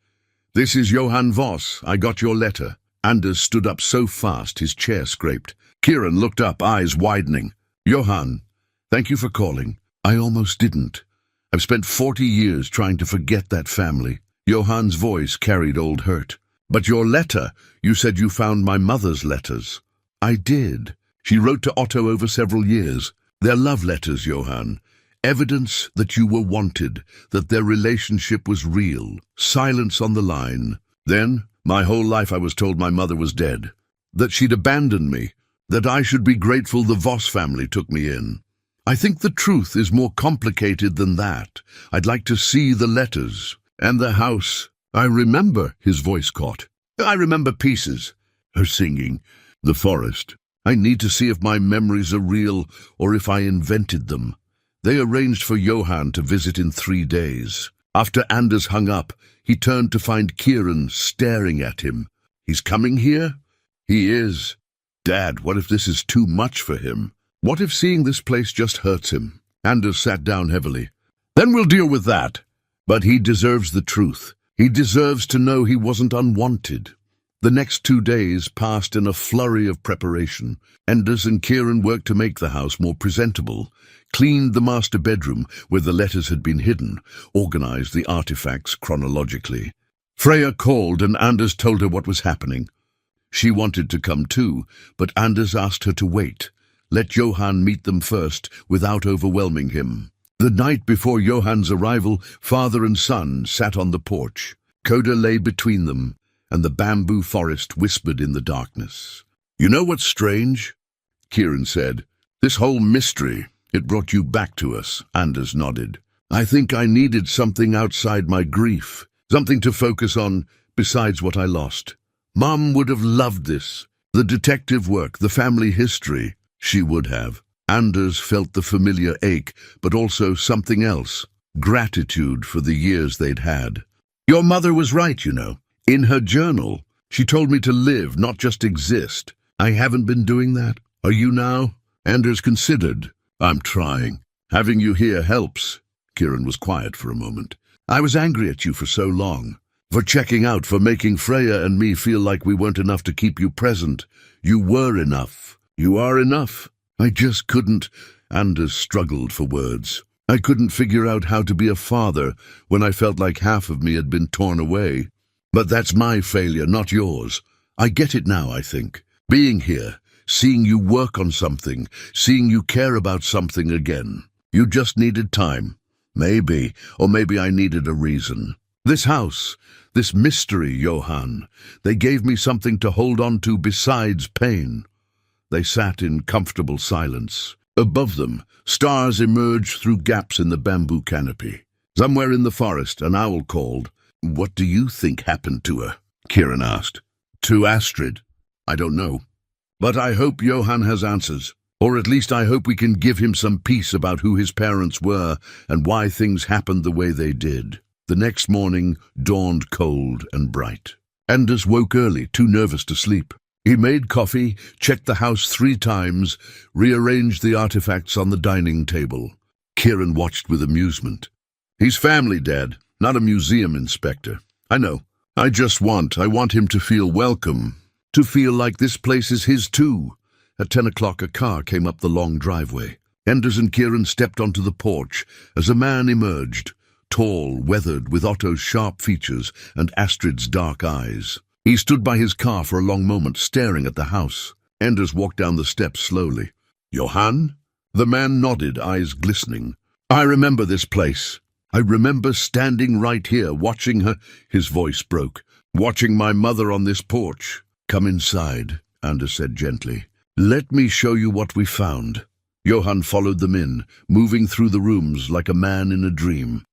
This is Johan Voss. I got your letter." Anders stood up so fast his chair scraped. Kieran looked up, eyes widening. "Johan, thank you for calling. I almost didn't. I've spent 40 years trying to forget that family." Johan's voice carried old hurt. "But your letter, you said you found my mother's letters." "I did. She wrote to Otto over several years. They're love letters, Johan. Evidence that you were wanted, that their relationship was real. Silence on the line. Then, my whole life I was told my mother was dead. That she'd abandoned me. That I should be grateful the Voss family took me in. I think the truth is more complicated than that. I'd like to see the letters. And the house. I remember," his voice caught. "I remember pieces." Her singing. "The forest. I need to see if my memories are real or if I invented them." They arranged for Johan to visit in 3 days. After Anders hung up, he turned to find Kieran staring at him. "He's coming here?" "He is." "Dad, what if this is too much for him? What if seeing this place just hurts him?" Anders sat down heavily. "Then we'll deal with that. But he deserves the truth. He deserves to know he wasn't unwanted. The next 2 days passed in a flurry of preparation. Anders and Kieran worked to make the house more presentable, cleaned the master bedroom where the letters had been hidden, organized the artifacts chronologically. Freya called and Anders told her what was happening. She wanted to come too, but Anders asked her to wait. Let Johan meet them first without overwhelming him. The night before Johan's arrival, father and son sat on the porch. Coda lay between them, and the bamboo forest whispered in the darkness. "You know what's strange?" Kieran said. "This whole mystery, it brought you back to us." Anders nodded. "I think I needed something outside my grief, something to focus on besides what I lost. Mom would have loved this. The detective work, the family history. She would have." Anders felt the familiar ache, but also something else. Gratitude for the years they'd had. "Your mother was right, you know. In her journal, she told me to live, not just exist. I haven't been doing that. Are you now?" Anders considered. "I'm trying. Having you here helps." Kieran was quiet for a moment. "I was angry at you for so long. For checking out, for making Freya and me feel like we weren't enough to keep you present. You were enough. You are enough. I just couldn't." Anders struggled for words. "I couldn't figure out how to be a father when I felt like half of me had been torn away. But that's my failure, not yours. I get it now, I think. Being here, seeing you work on something, seeing you care about something again. You just needed time. Maybe, or maybe I needed a reason. This house, this mystery, Johan, they gave me something to hold on to besides pain." They sat in comfortable silence. Above them, stars emerged through gaps in the bamboo canopy. Somewhere in the forest, an owl called. "What do you think happened to her?" Kieran asked. "To Astrid? I don't know. But I hope Johan has answers. Or at least I hope we can give him some peace about who his parents were and why things happened the way they did." The next morning dawned cold and bright. Anders woke early, too nervous to sleep. He made coffee, checked the house 3 times, rearranged the artifacts on the dining table. Kieran watched with amusement. "He's family, Dad, not a museum inspector. I know. I want him to feel welcome, to feel like this place is his too." At 10 o'clock a car came up the long driveway. Anders and Kieran stepped onto the porch as a man emerged, tall, weathered, with Otto's sharp features and Astrid's dark eyes. He stood by his car for a long moment, staring at the house. Anders walked down the steps slowly. "Johan?" The man nodded, eyes glistening. "I remember this place. I remember standing right here, watching her," his voice broke, "watching my mother on this porch." "Come inside," Anders said gently. "Let me show you what we found." Johan followed them in, moving through the rooms like a man in a dream.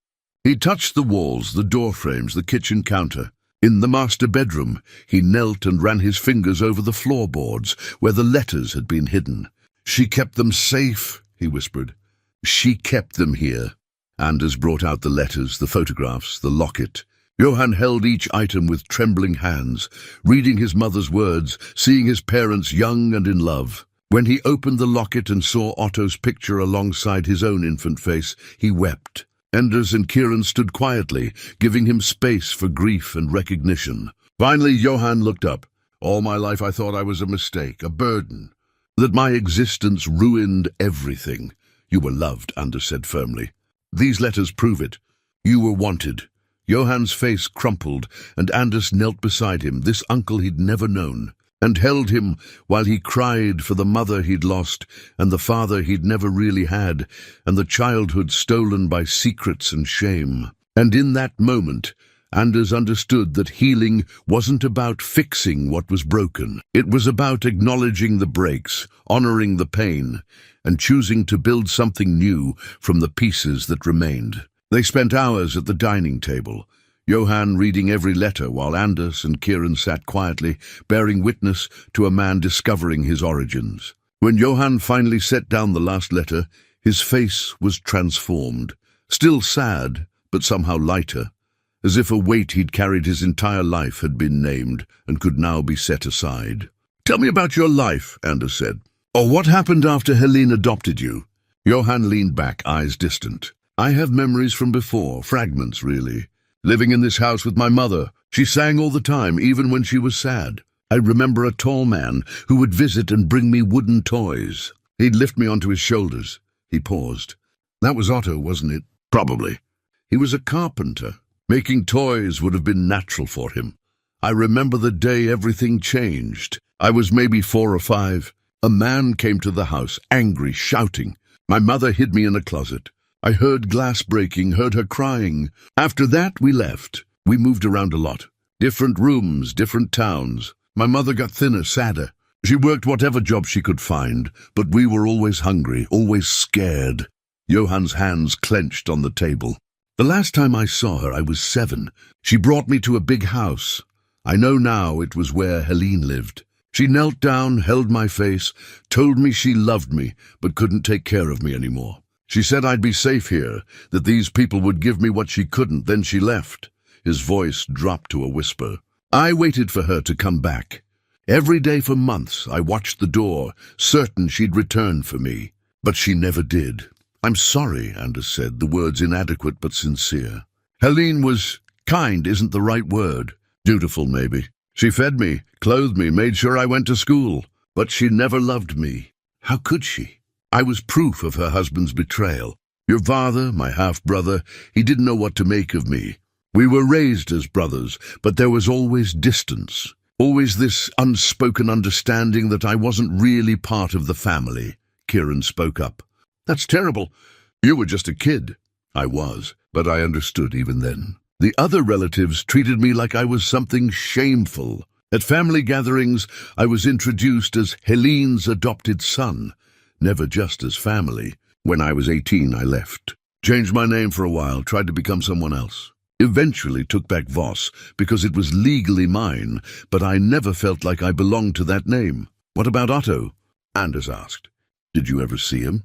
He touched the walls, the door frames, the kitchen counter. In the master bedroom, he knelt and ran his fingers over the floorboards where the letters had been hidden. "She kept them safe," he whispered. "She kept them here." Anders brought out the letters, the photographs, the locket. Johan held each item with trembling hands, reading his mother's words, seeing his parents young and in love. When he opened the locket and saw Otto's picture alongside his own infant face, he wept. Anders and Kieran stood quietly, giving him space for grief and recognition. Finally, Johan looked up. "All my life I thought I was a mistake, a burden, that my existence ruined everything." "You were loved," Anders said firmly. "These letters prove it. You were wanted." Johan's face crumpled, and Anders knelt beside him, this uncle he'd never known, and held him while he cried for the mother he'd lost, and the father he'd never really had, and the childhood stolen by secrets and shame. And in that moment, Anders understood that healing wasn't about fixing what was broken. It was about acknowledging the breaks, honoring the pain, and choosing to build something new from the pieces that remained. They spent hours at the dining table, Johan reading every letter while Anders and Kieran sat quietly, bearing witness to a man discovering his origins. When Johan finally set down the last letter, his face was transformed, still sad, but somehow lighter, as if a weight he'd carried his entire life had been named and could now be set aside. "Tell me about your life," Anders said. "Or what happened after Helene adopted you?" Johan leaned back, eyes distant. "I have memories from before, fragments really. living in this house with my mother. She sang all the time, even when she was sad. I remember a tall man who would visit and bring me wooden toys. He'd lift me onto his shoulders. He paused. That was Otto, wasn't it? Probably. He was a carpenter. Making toys would have been natural for him. I remember the day everything changed. I was maybe 4 or 5. A man came to the house, angry, shouting. My mother hid me in a closet. I heard glass breaking, heard her crying. After that, we left. We moved around a lot. Different rooms, different towns. My mother got thinner, sadder. She worked whatever job she could find, but we were always hungry, always scared. Johann's hands clenched on the table. The last time I saw her, I was 7. She brought me to a big house. I know now it was where Helene lived. She knelt down, held my face, told me she loved me, but couldn't take care of me anymore. She said I'd be safe here, that these people would give me what she couldn't, then she left. His voice dropped to a whisper. I waited for her to come back. Every day for months I watched the door, certain she'd return for me. But she never did. I'm sorry, Anders said, the words inadequate but sincere. Helene was kind isn't the right word. Dutiful, maybe. She fed me, clothed me, made sure I went to school. But she never loved me. How could she? I was proof of her husband's betrayal. Your father, my half-brother, he didn't know what to make of me. We were raised as brothers, but there was always distance. Always this unspoken understanding that I wasn't really part of the family. Kieran spoke up. That's terrible. You were just a kid. I was, but I understood even then. The other relatives treated me like I was something shameful. At family gatherings, I was introduced as Helene's adopted son, never just as family. When I was 18, I left. Changed my name for a while, tried to become someone else. Eventually took back Voss because it was legally mine, but I never felt like I belonged to that name. What about Otto? Anders asked. Did you ever see him?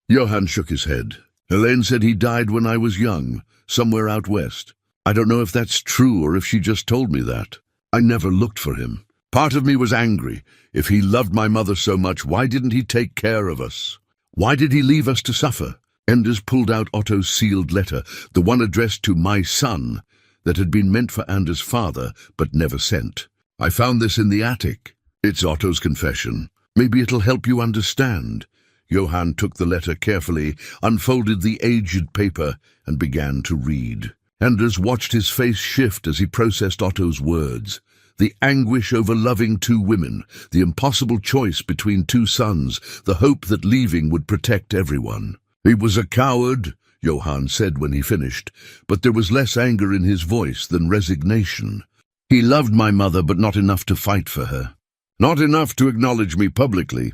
Johann shook his head. Helene said he died when I was young, somewhere out west. I don't know if that's true or if she just told me that. I never looked for him. Part of me was angry. If he loved my mother so much, why didn't he take care of us? Why did he leave us to suffer? Anders pulled out Otto's sealed letter, the one addressed to my son, that had been meant for Anders' father, but never sent. I found this in the attic. It's Otto's confession. Maybe it'll help you understand. Johann took the letter carefully, unfolded the aged paper, and began to read. Anders watched his face shift as he processed Otto's words. The anguish over loving 2 women, the impossible choice between 2 sons, the hope that leaving would protect everyone. He was a coward, Johann said when he finished, but there was less anger in his voice than resignation. He loved my mother, but not enough to fight for her. Not enough to acknowledge me publicly.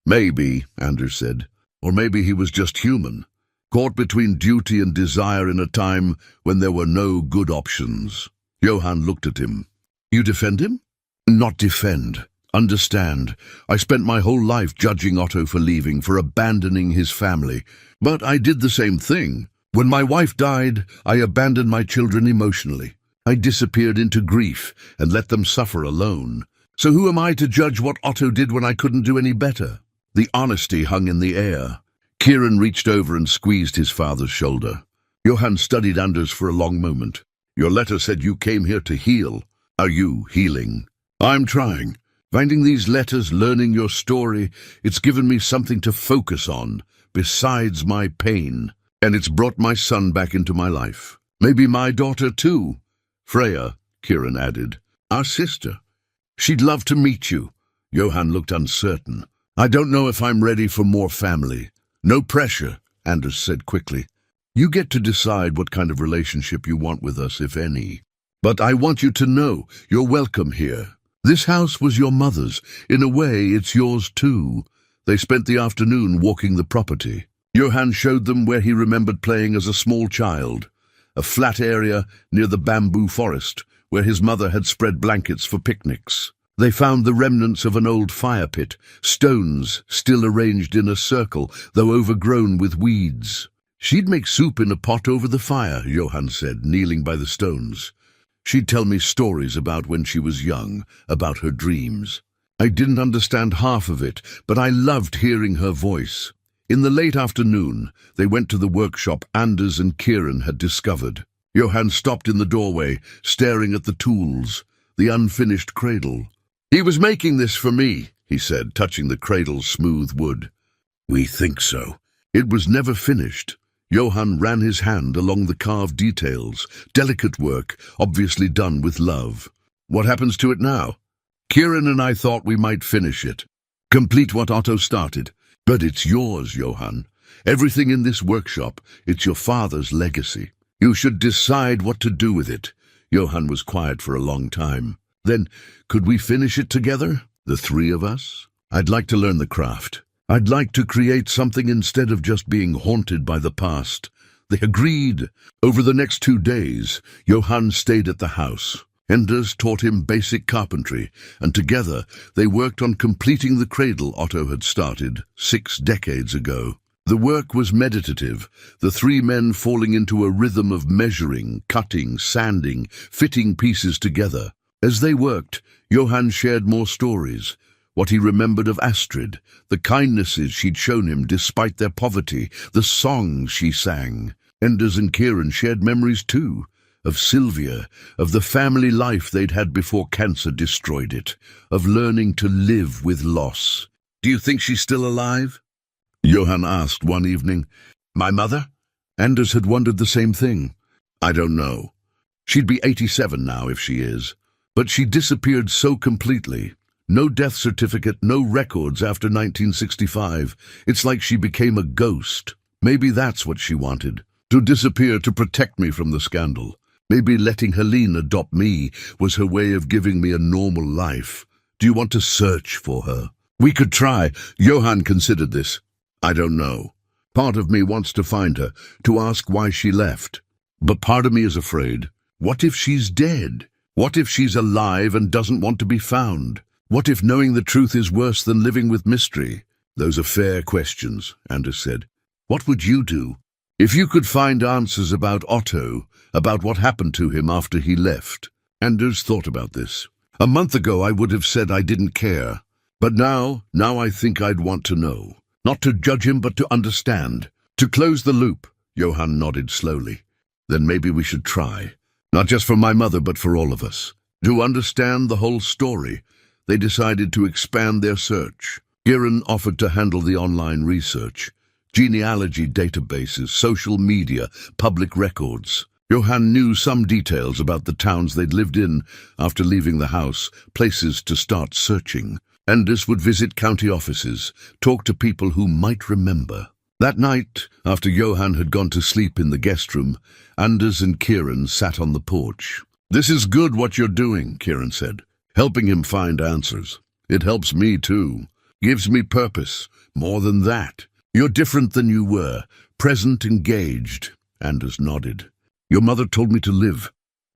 Maybe, Anders said, or maybe he was just human, caught between duty and desire in a time when there were no good options. Johann looked at him. You defend him? Not defend. Understand. I spent my whole life judging Otto for leaving, for abandoning his family. But I did the same thing. When my wife died, I abandoned my children emotionally. I disappeared into grief and let them suffer alone. So who am I to judge what Otto did when I couldn't do any better? The honesty hung in the air. Kieran reached over and squeezed his father's shoulder. Johann studied Anders for a long moment. Your letter said you came here to heal. Are you healing? I'm trying. Finding these letters, learning your story, it's given me something to focus on, besides my pain. And it's brought my son back into my life. Maybe my daughter too. Freya, Kieran added. Our sister. She'd love to meet you. Johann looked uncertain. I don't know if I'm ready for more family. No pressure, Anders said quickly. You get to decide what kind of relationship you want with us, if any. But I want you to know you're welcome here. This house was your mother's. In a way, it's yours too. They spent the afternoon walking the property. Johann showed them where he remembered playing as a small child. A flat area near the bamboo forest, where his mother had spread blankets for picnics. They found the remnants of an old fire pit, stones still arranged in a circle, though overgrown with weeds. She'd make soup in a pot over the fire, Johann said, kneeling by the stones. She'd tell me stories about when she was young, about her dreams. I didn't understand half of it, but I loved hearing her voice. In the late afternoon, they went to the workshop Anders and Kieran had discovered. Johan stopped in the doorway, staring at the tools, the unfinished cradle. "He was making this for me," he said, touching the cradle's smooth wood. "We think so." It was never finished. Johan ran his hand along the carved details, delicate work, obviously done with love. "What happens to it now?" "Kieran and I thought we might finish it. Complete what Otto started. But it's yours, Johan. Everything in this workshop, it's your father's legacy. You should decide what to do with it." Johan was quiet for a long time. "Then, could we finish it together? The three of us? I'd like to learn the craft. I'd like to create something instead of just being haunted by the past." They agreed. Over the next 2 days, Johan stayed at the house. Anders taught him basic carpentry, and together they worked on completing the cradle Otto had started 6 decades ago. The work was meditative, the 3 men falling into a rhythm of measuring, cutting, sanding, fitting pieces together. As they worked, Johan shared more stories. What he remembered of Astrid, the kindnesses she'd shown him despite their poverty, the songs she sang. Anders and Kieran shared memories too, of Sylvia, of the family life they'd had before cancer destroyed it, of learning to live with loss. "Do you think she's still alive?" Johan asked one evening. "My mother?" Anders had wondered the same thing. "I don't know. She'd be 87 now if she is. But she disappeared so completely. No death certificate, no records after 1965. It's like she became a ghost. Maybe that's what she wanted, to disappear to protect me from the scandal. Maybe letting Helene adopt me was her way of giving me a normal life. Do you want to search for her?" "We could try." Johan considered this. "I don't know. Part of me wants to find her, to ask why she left. But part of me is afraid. What if she's dead? What if she's alive and doesn't want to be found? What if knowing the truth is worse than living with mystery?" "Those are fair questions," Anders said. "What would you do? If you could find answers about Otto, about what happened to him after he left." Anders thought about this. "A month ago I would have said I didn't care. But now I think I'd want to know. Not to judge him, but to understand. To close the loop." Johan nodded slowly. "Then maybe we should try. Not just for my mother, but for all of us. To understand the whole story." They decided to expand their search. Kieran offered to handle the online research. Genealogy databases, social media, public records. Johan knew some details about the towns they'd lived in after leaving the house, places to start searching. Anders would visit county offices, talk to people who might remember. That night, after Johan had gone to sleep in the guest room, Anders and Kieran sat on the porch. "This is good what you're doing," Kieran said, "helping him find answers. It helps me too. Gives me purpose. More than that. You're different than you were, present, engaged." Anders nodded. "Your mother told me to live.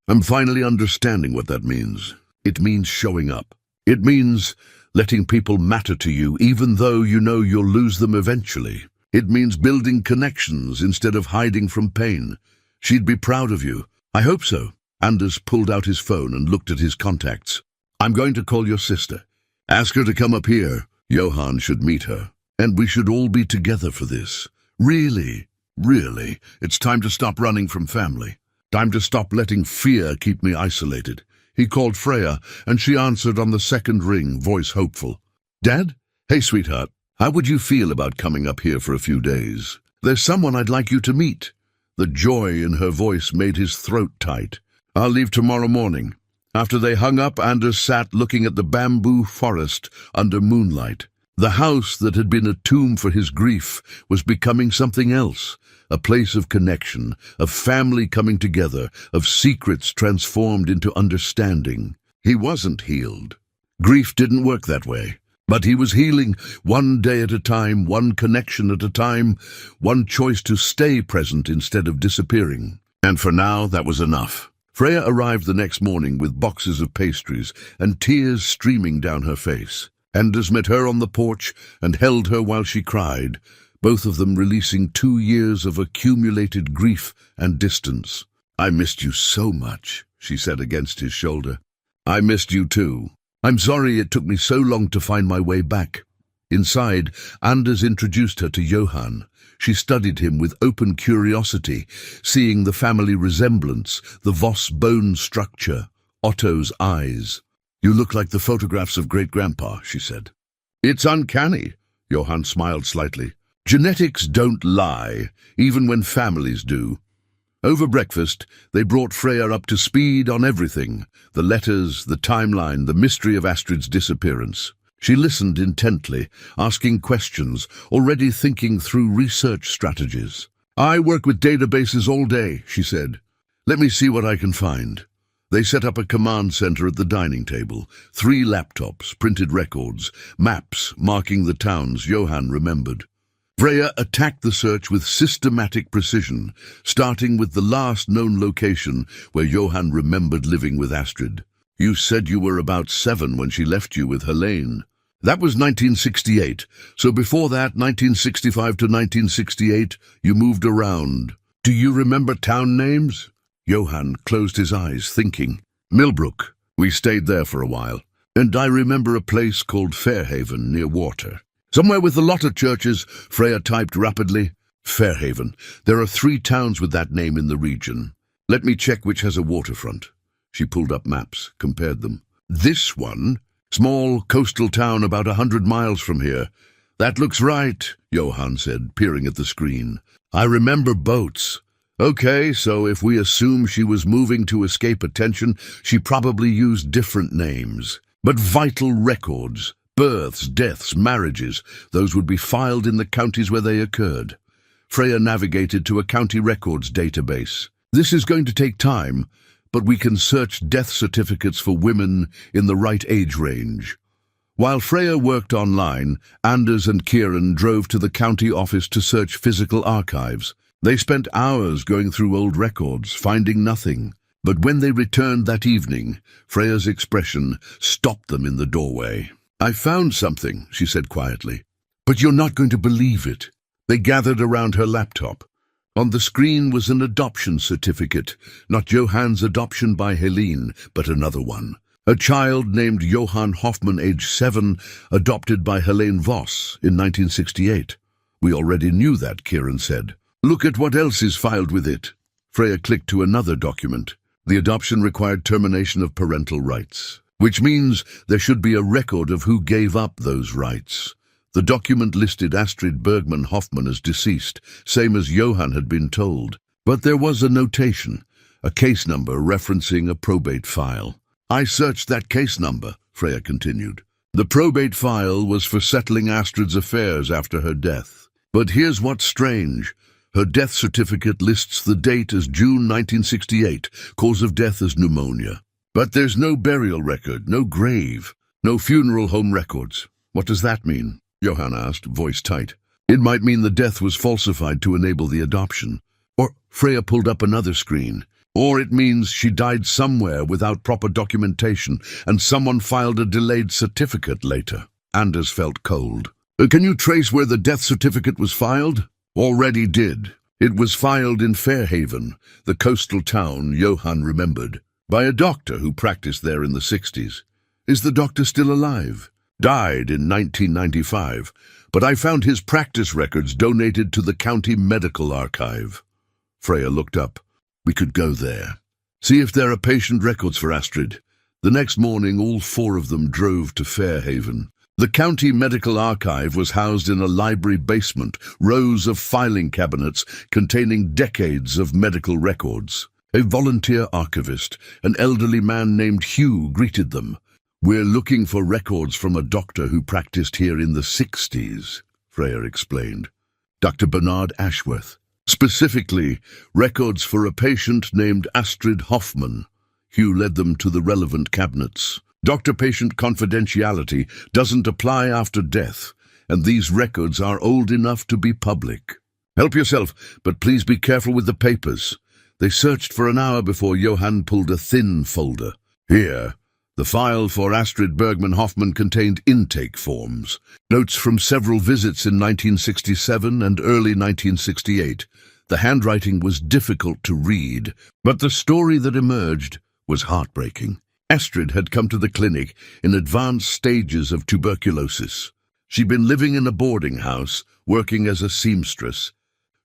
I'm finally understanding what that means. It means showing up. It means letting people matter to you even though you know you'll lose them eventually. It means building connections instead of hiding from pain. She'd be proud of you." "I hope so." Anders pulled out his phone and looked at his contacts. "I'm going to call your sister. Ask her to come up here. Johan should meet her. And we should all be together for this. Really, really, it's time to stop running from family. Time to stop letting fear keep me isolated." He called Freya, and she answered on the second ring, voice hopeful. "Dad? Hey, sweetheart. How would you feel about coming up here for a few days? There's someone I'd like you to meet." The joy in her voice made his throat tight. "I'll leave tomorrow morning." After they hung up, Anders sat looking at the bamboo forest under moonlight. The house that had been a tomb for his grief was becoming something else, a place of connection, of family coming together, of secrets transformed into understanding. He wasn't healed. Grief didn't work that way. But he was healing, one day at a time, one connection at a time, one choice to stay present instead of disappearing. And for now, that was enough. Freya arrived the next morning with boxes of pastries and tears streaming down her face. Anders met her on the porch and held her while she cried, both of them releasing 2 years of accumulated grief and distance. "I missed you so much," she said against his shoulder. "I missed you too. I'm sorry it took me so long to find my way back." Inside, Anders introduced her to Johann. She studied him with open curiosity, seeing the family resemblance, the Voss bone structure, Otto's eyes. "You look like the photographs of great-grandpa," she said. "It's uncanny," Johann smiled slightly. "Genetics don't lie, even when families do." Over breakfast, they brought Freya up to speed on everything, the letters, the timeline, the mystery of Astrid's disappearance. She listened intently, asking questions, already thinking through research strategies. "I work with databases all day," she said. "Let me see what I can find." They set up a command center at the dining table, 3 laptops, printed records, maps marking the towns Johann remembered. Freya attacked the search with systematic precision, starting with the last known location where Johann remembered living with Astrid. "You said you were about 7 when she left you with Helene." "That was 1968, so before that, 1965 to 1968, you moved around. Do you remember town names?" Johann closed his eyes, thinking. "Millbrook. We stayed there for a while. And I remember a place called Fairhaven, near water." "Somewhere with a lot of churches," Freya typed rapidly. "Fairhaven. There are 3 towns with that name in the region. Let me check which has a waterfront." She pulled up maps, compared them. "This one? Small coastal town about 100 miles from here. That looks right," Johann said, peering at the screen. "I remember boats." "Okay, so if we assume she was moving to escape attention, she probably used different names. But vital records, births, deaths, marriages, those would be filed in the counties where they occurred." Freya navigated to a county records database. "This is going to take time, but we can search death certificates for women in the right age range." While Freya worked online, Anders and Kieran drove to the county office to search physical archives. They spent hours going through old records, finding nothing. But when they returned that evening, Freya's expression stopped them in the doorway. "I found something," she said quietly. "But you're not going to believe it." They gathered around her laptop. On the screen was an adoption certificate, not Johann's adoption by Helene, but another one. A child named Johann Hoffmann, age 7, adopted by Helene Voss in 1968. "We already knew that," Kieran said. "Look at what else is filed with it." Freya clicked to another document. The adoption required termination of parental rights, which means there should be a record of who gave up those rights. The document listed Astrid Bergman Hoffmann as deceased, same as Johann had been told. But there was a notation, a case number referencing a probate file. "I searched that case number," Freya continued. "The probate file was for settling Astrid's affairs after her death. But here's what's strange. Her death certificate lists the date as June 1968, cause of death as pneumonia. But there's no burial record, no grave, no funeral home records. What does that mean?" Johann asked, voice tight. "It might mean the death was falsified to enable the adoption." Or Freya pulled up another screen. "Or it means she died somewhere without proper documentation, and someone filed a delayed certificate later." Anders felt cold. "Can you trace where the death certificate was filed?" "Already did. It was filed in Fairhaven, the coastal town Johann remembered, by a doctor who practiced there in the 60s. Is the doctor still alive?" "Died in 1995, but I found his practice records donated to the county medical archive." Freya looked up. "We could go there. See if there are patient records for Astrid." The next morning, all 4 of them drove to Fairhaven. The county medical archive was housed in a library basement, rows of filing cabinets containing decades of medical records. A volunteer archivist, an elderly man named Hugh, greeted them. "We're looking for records from a doctor who practiced here in the 60s, Freya explained. "Dr. Bernard Ashworth. Specifically, records for a patient named Astrid Hoffmann." Hugh led them to the relevant cabinets. "Doctor-patient confidentiality doesn't apply after death, and these records are old enough to be public. Help yourself, but please be careful with the papers." They searched for an hour before Johann pulled a thin folder. "Here, the file for Astrid Bergman Hoffmann contained intake forms, notes from several visits in 1967 and early 1968. The handwriting was difficult to read, but the story that emerged was heartbreaking. Astrid had come to the clinic in advanced stages of tuberculosis. She'd been living in a boarding house, working as a seamstress,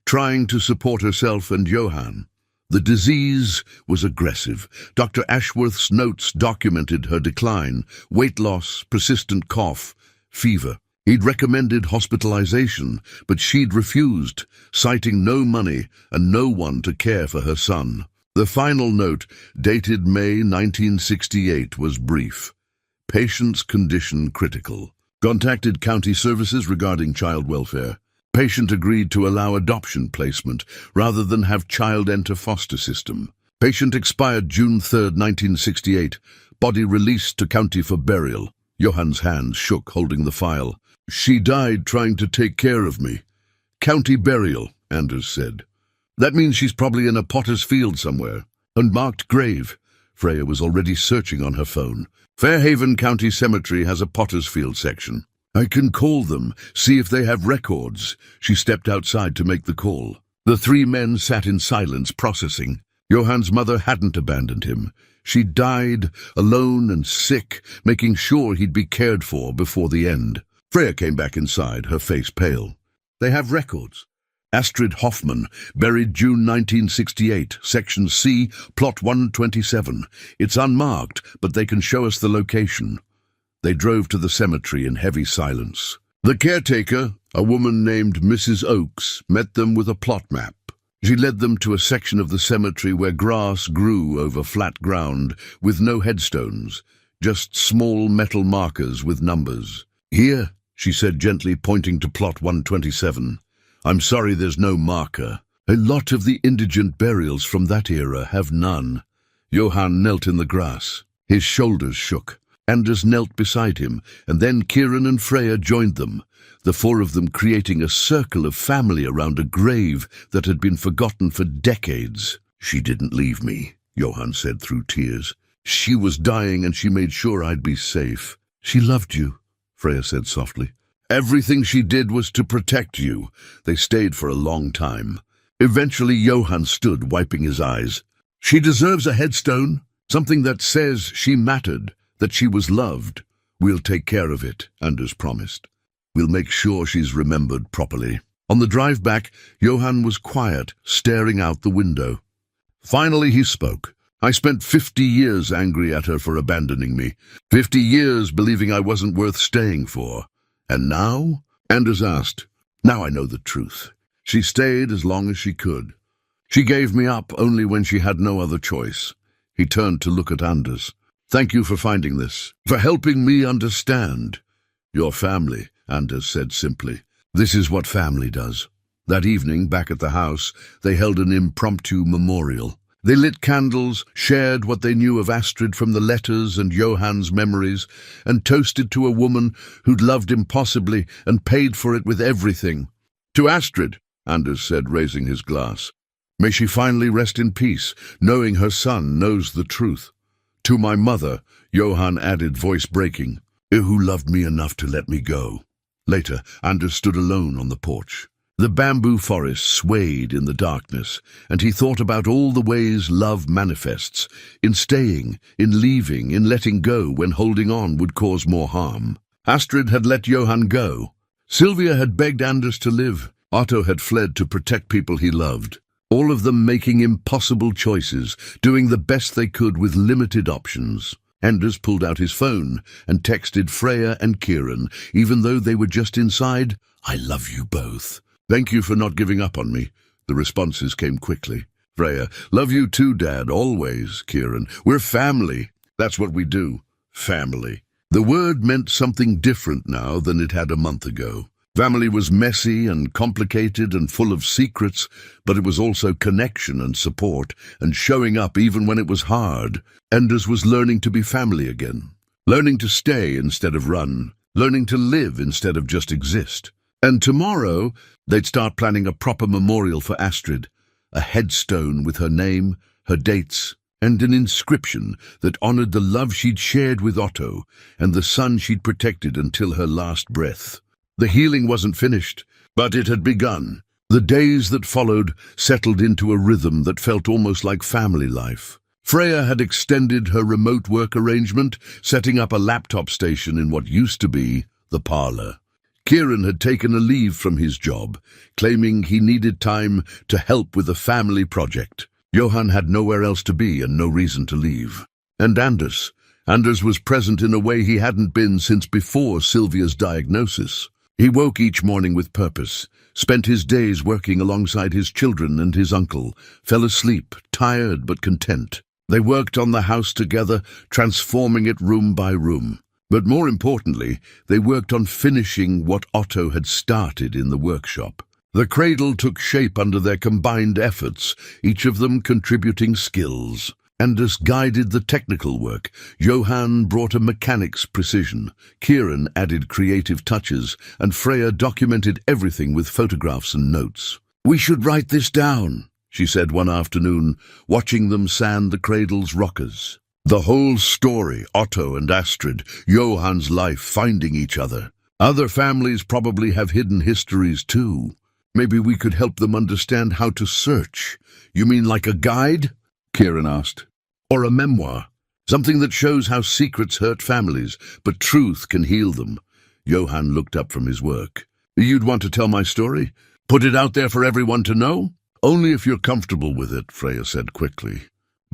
trying to support herself and Johann. The disease was aggressive. Dr. Ashworth's notes documented her decline: weight loss, persistent cough, fever. He'd recommended hospitalization, but she'd refused, citing no money and no one to care for her son. The final note, dated May 1968, was brief. Patient's condition critical. Contacted county services regarding child welfare. Patient agreed to allow adoption placement rather than have child enter foster system. Patient expired June 3, 1968. Body released to county for burial. Johann's hands shook, holding the file. She died trying to take care of me. County burial, Anders said. That means she's probably in a potter's field somewhere. Unmarked grave. Freya was already searching on her phone. Fairhaven County Cemetery has a potter's field section. I can call them, see if they have records. She stepped outside to make the call. The three men sat in silence, processing. Johann's mother hadn't abandoned him. She died, alone and sick, making sure he'd be cared for before the end. Freya came back inside, her face pale. They have records. Astrid Hoffman, buried June 1968, Section C, Plot 127. It's unmarked, but they can show us the location. They drove to the cemetery in heavy silence. The caretaker, a woman named Mrs. Oakes, met them with a plot map. She led them to a section of the cemetery where grass grew over flat ground, with no headstones, just small metal markers with numbers. Here, she said gently, pointing to Plot 127. I'm sorry there's no marker. A lot of the indigent burials from that era have none. Johann knelt in the grass. His shoulders shook. Anders knelt beside him, and then Kieran and Freya joined them, the four of them creating a circle of family around a grave that had been forgotten for decades. She didn't leave me, Johann said through tears. She was dying and she made sure I'd be safe. She loved you, Freya said softly. Everything she did was to protect you. They stayed for a long time. Eventually Johann stood, wiping his eyes. She deserves a headstone, something that says she mattered, that she was loved. We'll take care of it, Anders promised. We'll make sure she's remembered properly. On the drive back, Johann was quiet, staring out the window. Finally he spoke. I spent 50 years angry at her for abandoning me. 50 years believing I wasn't worth staying for. And now? Anders asked. Now I know the truth. She stayed as long as she could. She gave me up only when she had no other choice. He turned to look at Anders. Thank you for finding this, for helping me understand. Your family, Anders said simply. This is what family does. That evening, back at the house, they held an impromptu memorial. They lit candles, shared what they knew of Astrid from the letters and Johann's memories, and toasted to a woman who'd loved impossibly and paid for it with everything. To Astrid, Anders said, raising his glass. May she finally rest in peace, knowing her son knows the truth. To my mother, Johann added, voice breaking, who loved me enough to let me go. Later, Anders stood alone on the porch. The bamboo forest swayed in the darkness, and he thought about all the ways love manifests, in staying, in leaving, in letting go when holding on would cause more harm. Astrid had let Johann go. Sylvia had begged Anders to live. Otto had fled to protect people he loved. All of them making impossible choices, doing the best they could with limited options. Anders pulled out his phone and texted Freya and Kieran, even though they were just inside, I love you both. Thank you for not giving up on me. The responses came quickly. Freya, love you too, Dad, always. Kieran, we're family. That's what we do. Family. The word meant something different now than it had a month ago. Family was messy and complicated and full of secrets, but it was also connection and support and showing up even when it was hard. Anders was learning to be family again. Learning to stay instead of run. Learning to live instead of just exist. And tomorrow, they'd start planning a proper memorial for Astrid, a headstone with her name, her dates, and an inscription that honored the love she'd shared with Otto and the son she'd protected until her last breath. The healing wasn't finished, but it had begun. The days that followed settled into a rhythm that felt almost like family life. Freya had extended her remote work arrangement, setting up a laptop station in what used to be the parlor. Kieran had taken a leave from his job, claiming he needed time to help with a family project. Johan had nowhere else to be and no reason to leave. And Anders was present in a way he hadn't been since before Sylvia's diagnosis. He woke each morning with purpose, spent his days working alongside his children and his uncle, fell asleep, tired but content. They worked on the house together, transforming it room by room. But more importantly, they worked on finishing what Otto had started in the workshop. The cradle took shape under their combined efforts, each of them contributing skills. Anders guided the technical work, Johan brought a mechanic's precision, Kieran added creative touches, and Freya documented everything with photographs and notes. "We should write this down," she said one afternoon, watching them sand the cradle's rockers. The whole story, Otto and Astrid, Johan's life finding each other. Other families probably have hidden histories too. Maybe we could help them understand how to search. You mean like a guide? Kieran asked. Or a memoir, something that shows how secrets hurt families, but truth can heal them. Johan looked up from his work. You'd want to tell my story? Put it out there for everyone to know? Only if you're comfortable with it, Freya said quickly.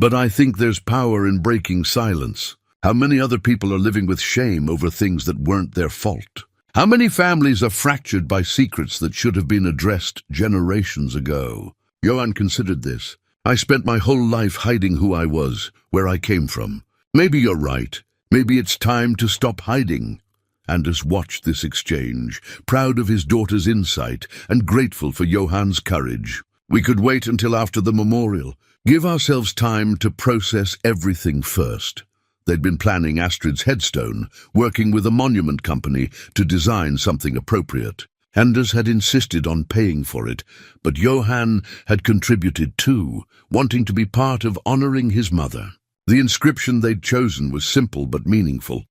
But I think there's power in breaking silence. How many other people are living with shame over things that weren't their fault? How many families are fractured by secrets that should have been addressed generations ago? Johan considered this. I spent my whole life hiding who I was, where I came from. Maybe you're right. Maybe it's time to stop hiding. Anders watched this exchange, proud of his daughter's insight and grateful for Johan's courage. We could wait until after the memorial. Give ourselves time to process everything first. They'd been planning Astrid's headstone, working with a monument company to design something appropriate. Anders had insisted on paying for it, but Johan had contributed too, wanting to be part of honoring his mother. The inscription they'd chosen was simple but meaningful.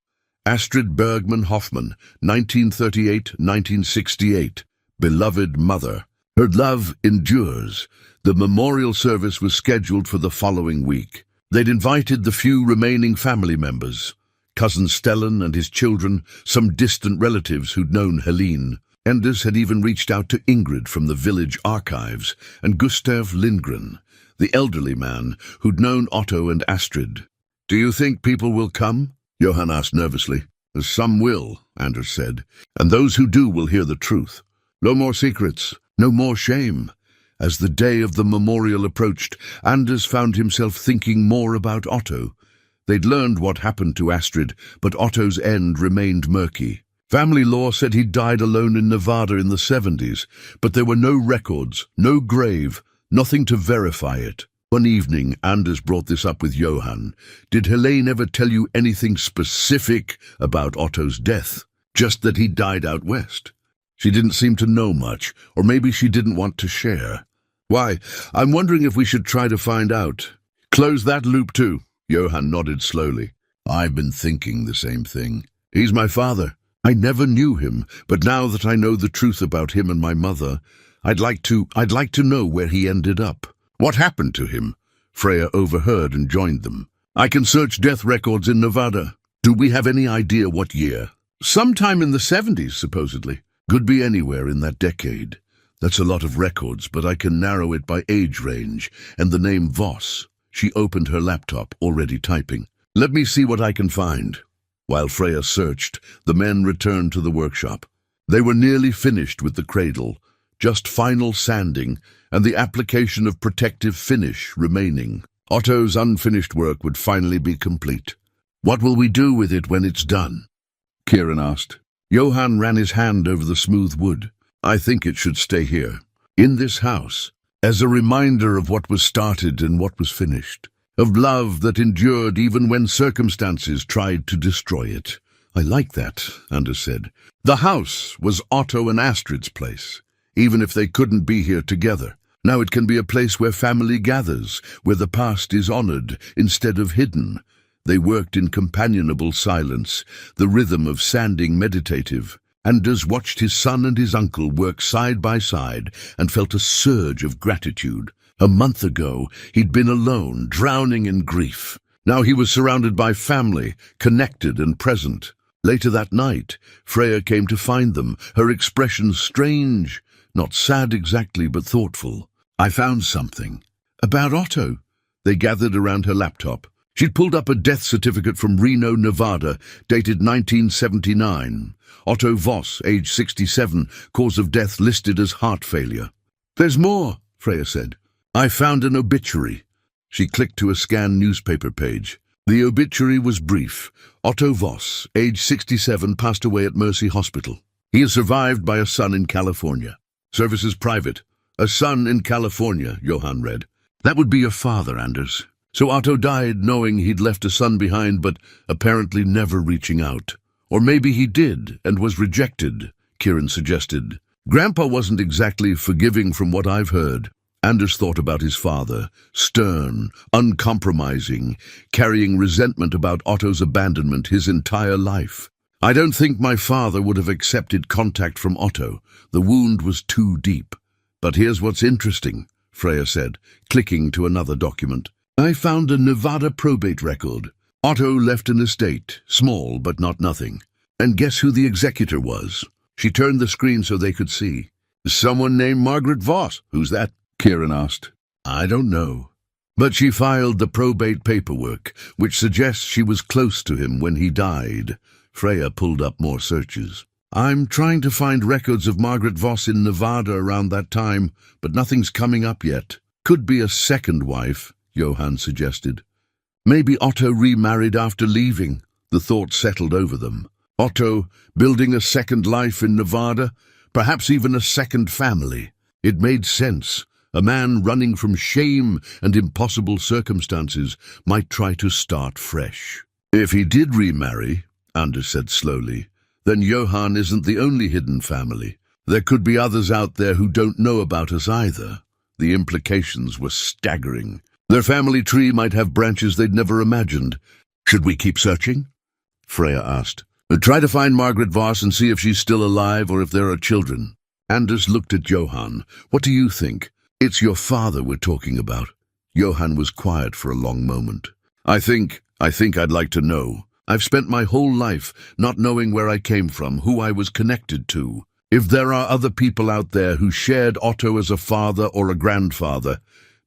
Astrid Bergman Hoffman, 1938-1968, beloved mother. Her love endures. The memorial service was scheduled for the following week. They'd invited the few remaining family members, cousin Stellan and his children, some distant relatives who'd known Helene. Anders had even reached out to Ingrid from the village archives and Gustav Lindgren, the elderly man who'd known Otto and Astrid. Do you think people will come? Johan asked nervously. Some will, Anders said, and those who do will hear the truth. No more secrets, no more shame. As the day of the memorial approached, Anders found himself thinking more about Otto. They'd learned what happened to Astrid, but Otto's end remained murky. Family law said he died alone in Nevada in the 70s, but there were no records, no grave, nothing to verify it. One evening, Anders brought this up with Johan. Did Helene ever tell you anything specific about Otto's death? Just that he died out west? She didn't seem to know much, or maybe she didn't want to share. Why, I'm wondering if we should try to find out. Close that loop too. Johan nodded slowly. I've been thinking the same thing. He's my father. I never knew him, but now that I know the truth about him and my mother, I'd like to know where he ended up. What happened to him? Freya overheard and joined them. I can search death records in Nevada. Do we have any idea what year? Sometime in the 70s, supposedly. Could be anywhere in that decade. That's a lot of records, but I can narrow it by age range and the name Voss. She opened her laptop, already typing. Let me see what I can find. While Freya searched, the men returned to the workshop. They were nearly finished with the cradle, just final sanding and the application of protective finish remaining. Otto's unfinished work would finally be complete. What will we do with it when it's done? Kieran asked. Johan ran his hand over the smooth wood. I think it should stay here, in this house, as a reminder of what was started and what was finished. Of love that endured even when circumstances tried to destroy it. I like that, Anders said. The house was Otto and Astrid's place, even if they couldn't be here together. Now it can be a place where family gathers, where the past is honored instead of hidden. They worked in companionable silence, the rhythm of sanding meditative. Anders watched his son and his uncle work side by side and felt a surge of gratitude. A month ago, he'd been alone, drowning in grief. Now he was surrounded by family, connected and present. Later that night, Freya came to find them, her expression strange, not sad exactly, but thoughtful. "I found something." "About Otto?" They gathered around her laptop. She'd pulled up a death certificate from Reno, Nevada, dated 1979. Otto Voss, age 67, cause of death listed as heart failure. "There's more," Freya said. "I found an obituary." She clicked to a scanned newspaper page. The obituary was brief. Otto Voss, age 67, passed away at Mercy Hospital. He is survived by a son in California. Services private. "A son in California," Johan read. "That would be your father, Anders. So Otto died knowing he'd left a son behind, but apparently never reaching out. Or maybe he did and was rejected," Kieran suggested. "Grandpa wasn't exactly forgiving from what I've heard." Anders thought about his father, stern, uncompromising, carrying resentment about Otto's abandonment his entire life. "I don't think my father would have accepted contact from Otto. The wound was too deep. But here's what's interesting," Freya said, clicking to another document. "I found a Nevada probate record. Otto left an estate, small but not nothing. And guess who the executor was?" She turned the screen so they could see. "Someone named Margaret Voss." "Who's that?" Kieran asked. "I don't know. But she filed the probate paperwork, which suggests she was close to him when he died." Freya pulled up more searches. "I'm trying to find records of Margaret Voss in Nevada around that time, but nothing's coming up yet." "Could be a second wife," Johan suggested. "Maybe Otto remarried after leaving." The thought settled over them. Otto building a second life in Nevada, perhaps even a second family. It made sense. A man running from shame and impossible circumstances might try to start fresh. "If he did remarry," Anders said slowly, "then Johan isn't the only hidden family. There could be others out there who don't know about us either." The implications were staggering. Their family tree might have branches they'd never imagined. "Should we keep searching?" Freya asked. "Try to find Margaret Voss and see if she's still alive or if there are children." Anders looked at Johan. "What do you think?" "It's your father we're talking about." Johan was quiet for a long moment. I think I'd like to know. I've spent my whole life not knowing where I came from, who I was connected to. If there are other people out there who shared Otto as a father or a grandfather,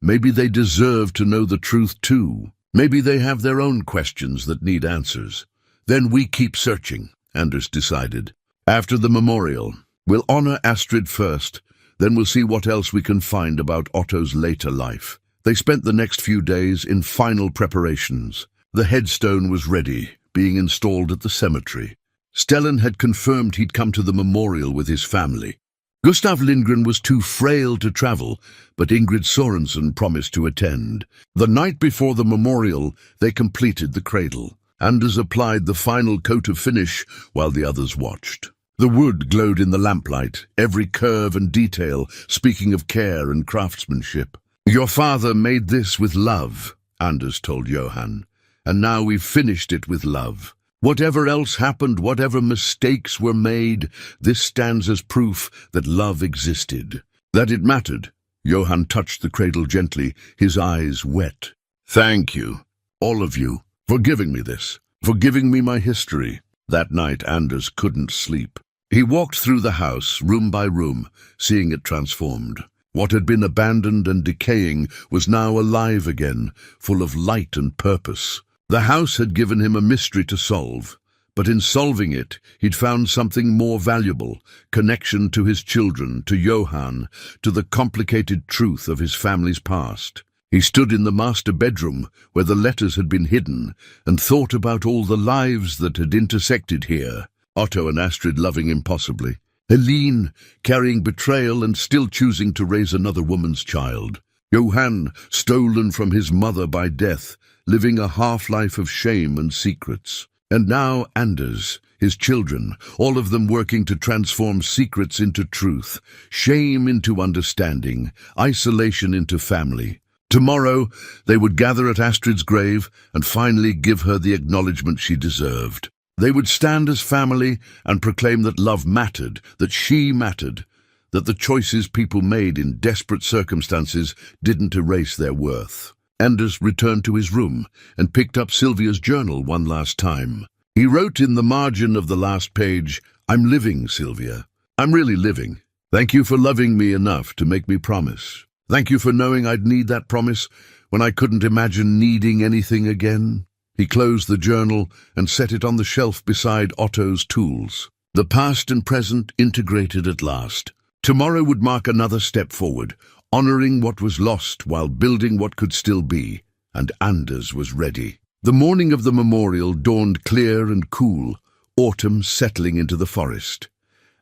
maybe they deserve to know the truth too. Maybe they have their own questions that need answers. Then we keep searching," Anders decided. "After the memorial, we'll honor Astrid first. Then we'll see what else we can find about Otto's later life." They spent the next few days in final preparations. The headstone was ready, being installed at the cemetery. Stellan had confirmed he'd come to the memorial with his family. Gustav Lindgren was too frail to travel, but Ingrid Sorensen promised to attend. The night before the memorial, they completed the cradle. Anders applied the final coat of finish while the others watched. The wood glowed in the lamplight, every curve and detail speaking of care and craftsmanship. "Your father made this with love," Anders told Johan, "and now we've finished it with love. Whatever else happened, whatever mistakes were made, this stands as proof that love existed, that it mattered." Johan touched the cradle gently, his eyes wet. "Thank you, all of you, for giving me this, for giving me my history." That night Anders couldn't sleep. He walked through the house, room by room, seeing it transformed. What had been abandoned and decaying was now alive again, full of light and purpose. The house had given him a mystery to solve, but in solving it, he'd found something more valuable, connection to his children, to Johan, to the complicated truth of his family's past. He stood in the master bedroom, where the letters had been hidden, and thought about all the lives that had intersected here. Otto and Astrid loving impossibly. Helene carrying betrayal and still choosing to raise another woman's child. Johan stolen from his mother by death, living a half-life of shame and secrets. And now Anders, his children, all of them working to transform secrets into truth, shame into understanding, isolation into family. Tomorrow they would gather at Astrid's grave and finally give her the acknowledgement she deserved. They would stand as family and proclaim that love mattered, that she mattered, that the choices people made in desperate circumstances didn't erase their worth. Anders returned to his room and picked up Sylvia's journal one last time. He wrote in the margin of the last page, "I'm living, Sylvia. I'm really living. Thank you for loving me enough to make me promise. Thank you for knowing I'd need that promise when I couldn't imagine needing anything again." He closed the journal and set it on the shelf beside Otto's tools. The past and present integrated at last. Tomorrow would mark another step forward, honoring what was lost while building what could still be, and Anders was ready. The morning of the memorial dawned clear and cool, autumn settling into the forest.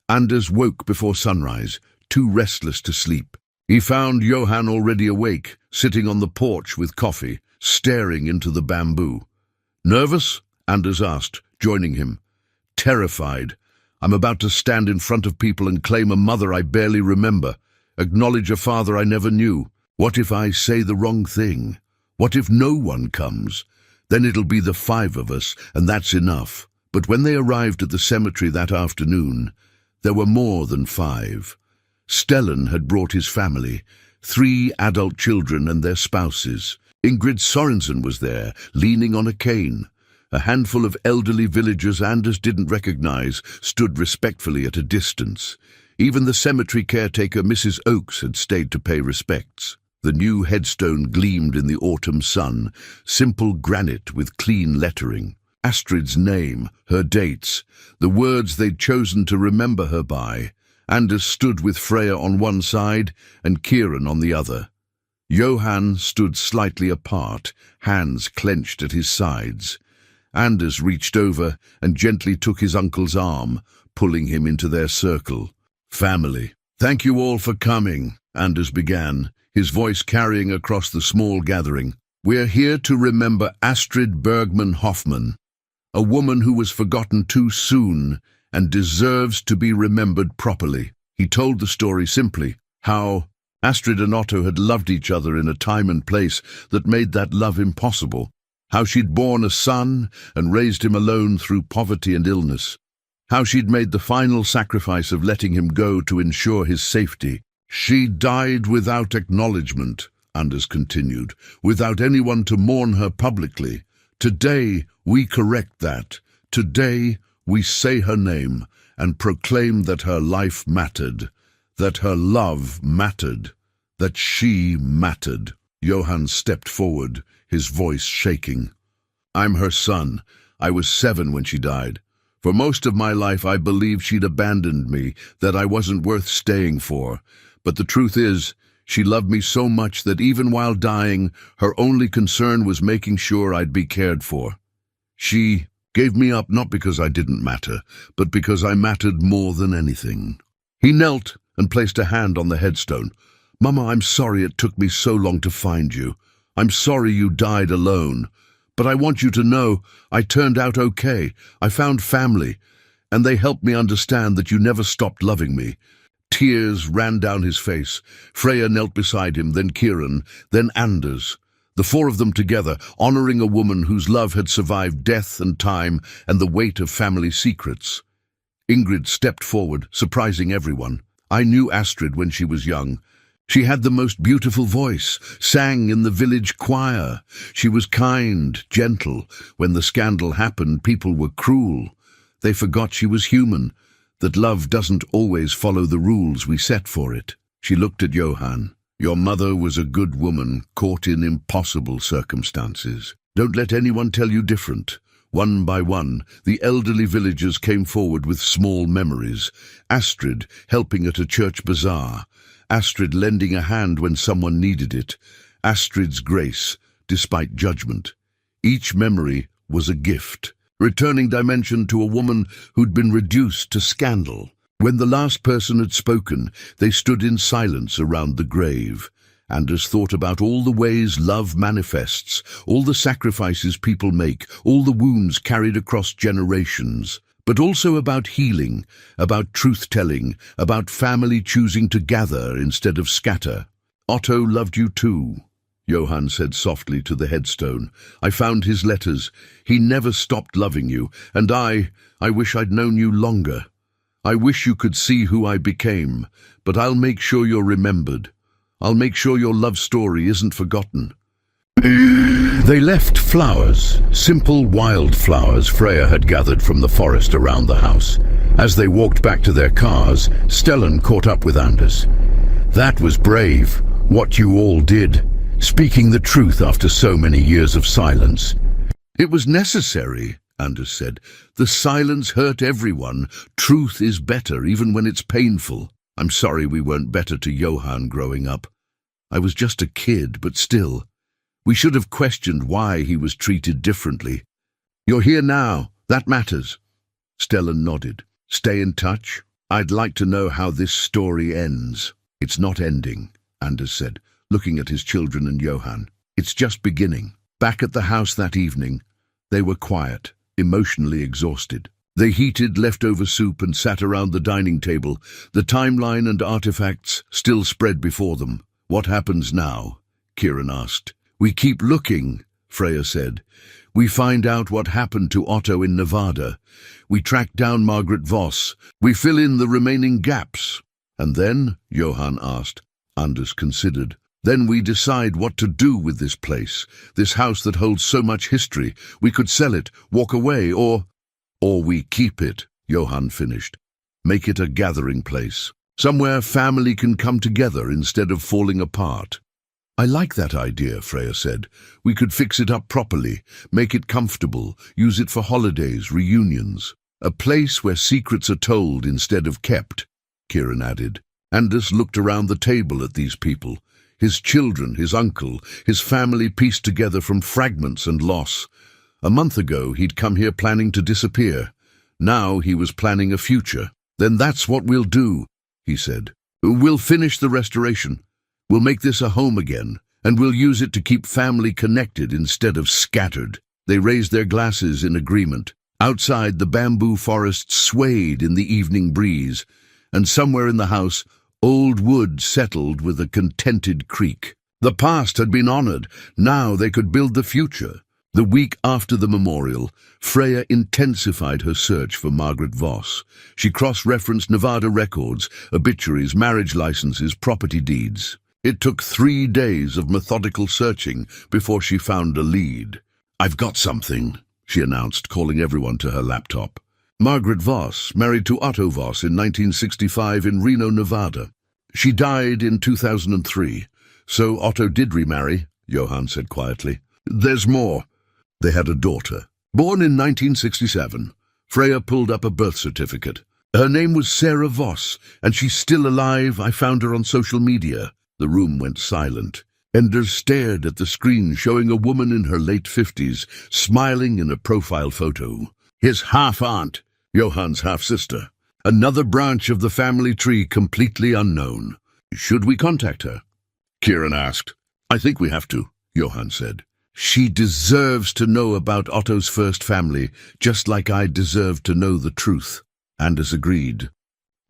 Anders woke before sunrise, too restless to sleep. He found Johan already awake, sitting on the porch with coffee, staring into the bamboo. "Nervous?" Anders asked, joining him. "Terrified. I'm about to stand in front of people and claim a mother I barely remember, acknowledge a father I never knew. What if I say the wrong thing? What if no one comes? Then it'll be the 5 of us, and that's enough." But when they arrived at the cemetery that afternoon, there were more than 5. Stellan had brought his family, 3 adult children and their spouses. Ingrid Sorensen was there, leaning on a cane. A handful of elderly villagers Anders didn't recognize stood respectfully at a distance. Even the cemetery caretaker, Mrs. Oakes, had stayed to pay respects. The new headstone gleamed in the autumn sun, simple granite with clean lettering. Astrid's name, her dates, the words they'd chosen to remember her by. Anders stood with Freya on one side and Kieran on the other. Johan stood slightly apart, hands clenched at his sides. Anders reached over and gently took his uncle's arm, pulling him into their circle. "Family. Thank you all for coming," Anders began, his voice carrying across the small gathering. "We're here to remember Astrid Bergman Hoffman, a woman who was forgotten too soon and deserves to be remembered properly." He told the story simply, how Astrid and Otto had loved each other in a time and place that made that love impossible, how she'd borne a son and raised him alone through poverty and illness, how she'd made the final sacrifice of letting him go to ensure his safety. "She died without acknowledgement," Anders continued, "without anyone to mourn her publicly. Today we correct that. Today we say her name and proclaim that her life mattered, that her love mattered, that she mattered." Johan stepped forward, his voice shaking. "I'm her son. I was 7 when she died. For most of my life I believed she'd abandoned me, that I wasn't worth staying for. But the truth is, she loved me so much that even while dying, her only concern was making sure I'd be cared for. She gave me up not because I didn't matter, but because I mattered more than anything." He knelt and placed a hand on the headstone. "Mama, I'm sorry it took me so long to find you. I'm sorry you died alone. But I want you to know I turned out okay. I found family, and they helped me understand that you never stopped loving me." Tears ran down his face. Freya knelt beside him, then Kieran, then Anders. The 4 of them together, honoring a woman whose love had survived death and time and the weight of family secrets. Ingrid stepped forward, surprising everyone. "I knew Astrid when she was young. She had the most beautiful voice, sang in the village choir. She was kind, gentle. When the scandal happened, people were cruel. They forgot she was human, that love doesn't always follow the rules we set for it." She looked at Johan. "Your mother was a good woman, caught in impossible circumstances. Don't let anyone tell you different." One by one, the elderly villagers came forward with small memories. Astrid helping at a church bazaar. Astrid lending a hand when someone needed it. Astrid's grace, despite judgment. Each memory was a gift, returning dimension to a woman who'd been reduced to scandal. When the last person had spoken, they stood in silence around the grave. Anders thought about all the ways love manifests, all the sacrifices people make, all the wounds carried across generations, but also about healing, about truth-telling, about family choosing to gather instead of scatter. "Otto loved you too," Johan said softly to the headstone. "I found his letters. He never stopped loving you, and I wish I'd known you longer. I wish you could see who I became, but I'll make sure you're remembered. I'll make sure your love story isn't forgotten." They left flowers, simple wildflowers Freya had gathered from the forest around the house. As they walked back to their cars, Stellan caught up with Anders. "That was brave, what you all did, speaking the truth after so many years of silence." "It was necessary," Anders said. "The silence hurt everyone. Truth is better, even when it's painful. I'm sorry we weren't better to Johan growing up. I was just a kid, but still. We should have questioned why he was treated differently. You're here now. That matters." Stellan nodded. "Stay in touch. I'd like to know how this story ends." "It's not ending," Anders said, looking at his children and Johan. "It's just beginning." Back at the house that evening, they were quiet, emotionally exhausted. They heated leftover soup and sat around the dining table, the timeline and artifacts still spread before them. "What happens now?" Kieran asked. "We keep looking," Freya said. "We find out what happened to Otto in Nevada. We track down Margaret Voss. We fill in the remaining gaps." "And then?" Johan asked. Anders considered. "Then we decide what to do with this place, this house that holds so much history. We could sell it, walk away, or we keep it," Johan finished. "Make it a gathering place, somewhere family can come together instead of falling apart." "I like that idea," Freya said. "We could fix it up properly, make it comfortable, use it for holidays, reunions. A place where secrets are told instead of kept," Kieran added. Anders looked around the table at these people. His children, his uncle, his family pieced together from fragments and loss. A month ago, he'd come here planning to disappear. Now he was planning a future. "Then that's what we'll do," he said. "We'll finish the restoration. We'll make this a home again, and we'll use it to keep family connected instead of scattered." They raised their glasses in agreement. Outside, the bamboo forest swayed in the evening breeze, and somewhere in the house, old wood settled with a contented creak. The past had been honored. Now they could build the future. The week after the memorial, Freya intensified her search for Margaret Voss. She cross-referenced Nevada records, obituaries, marriage licenses, property deeds. It took 3 days of methodical searching before she found a lead. "I've got something," she announced, calling everyone to her laptop. Margaret Voss, married to Otto Voss in 1965 in Reno, Nevada. She died in 2003, so Otto did remarry, Johan said quietly. "There's more. They had a daughter. Born in 1967, Freya pulled up a birth certificate. Her name was Sarah Voss, and she's still alive. I found her on social media." The room went silent. Anders stared at the screen showing a woman in her late 50s, smiling in a profile photo. His half-aunt, Johan's half-sister. Another branch of the family tree completely unknown. "Should we contact her?" Kieran asked. "I think we have to," Johan said. "She deserves to know about Otto's first family, just like I deserve to know the truth." Anders agreed.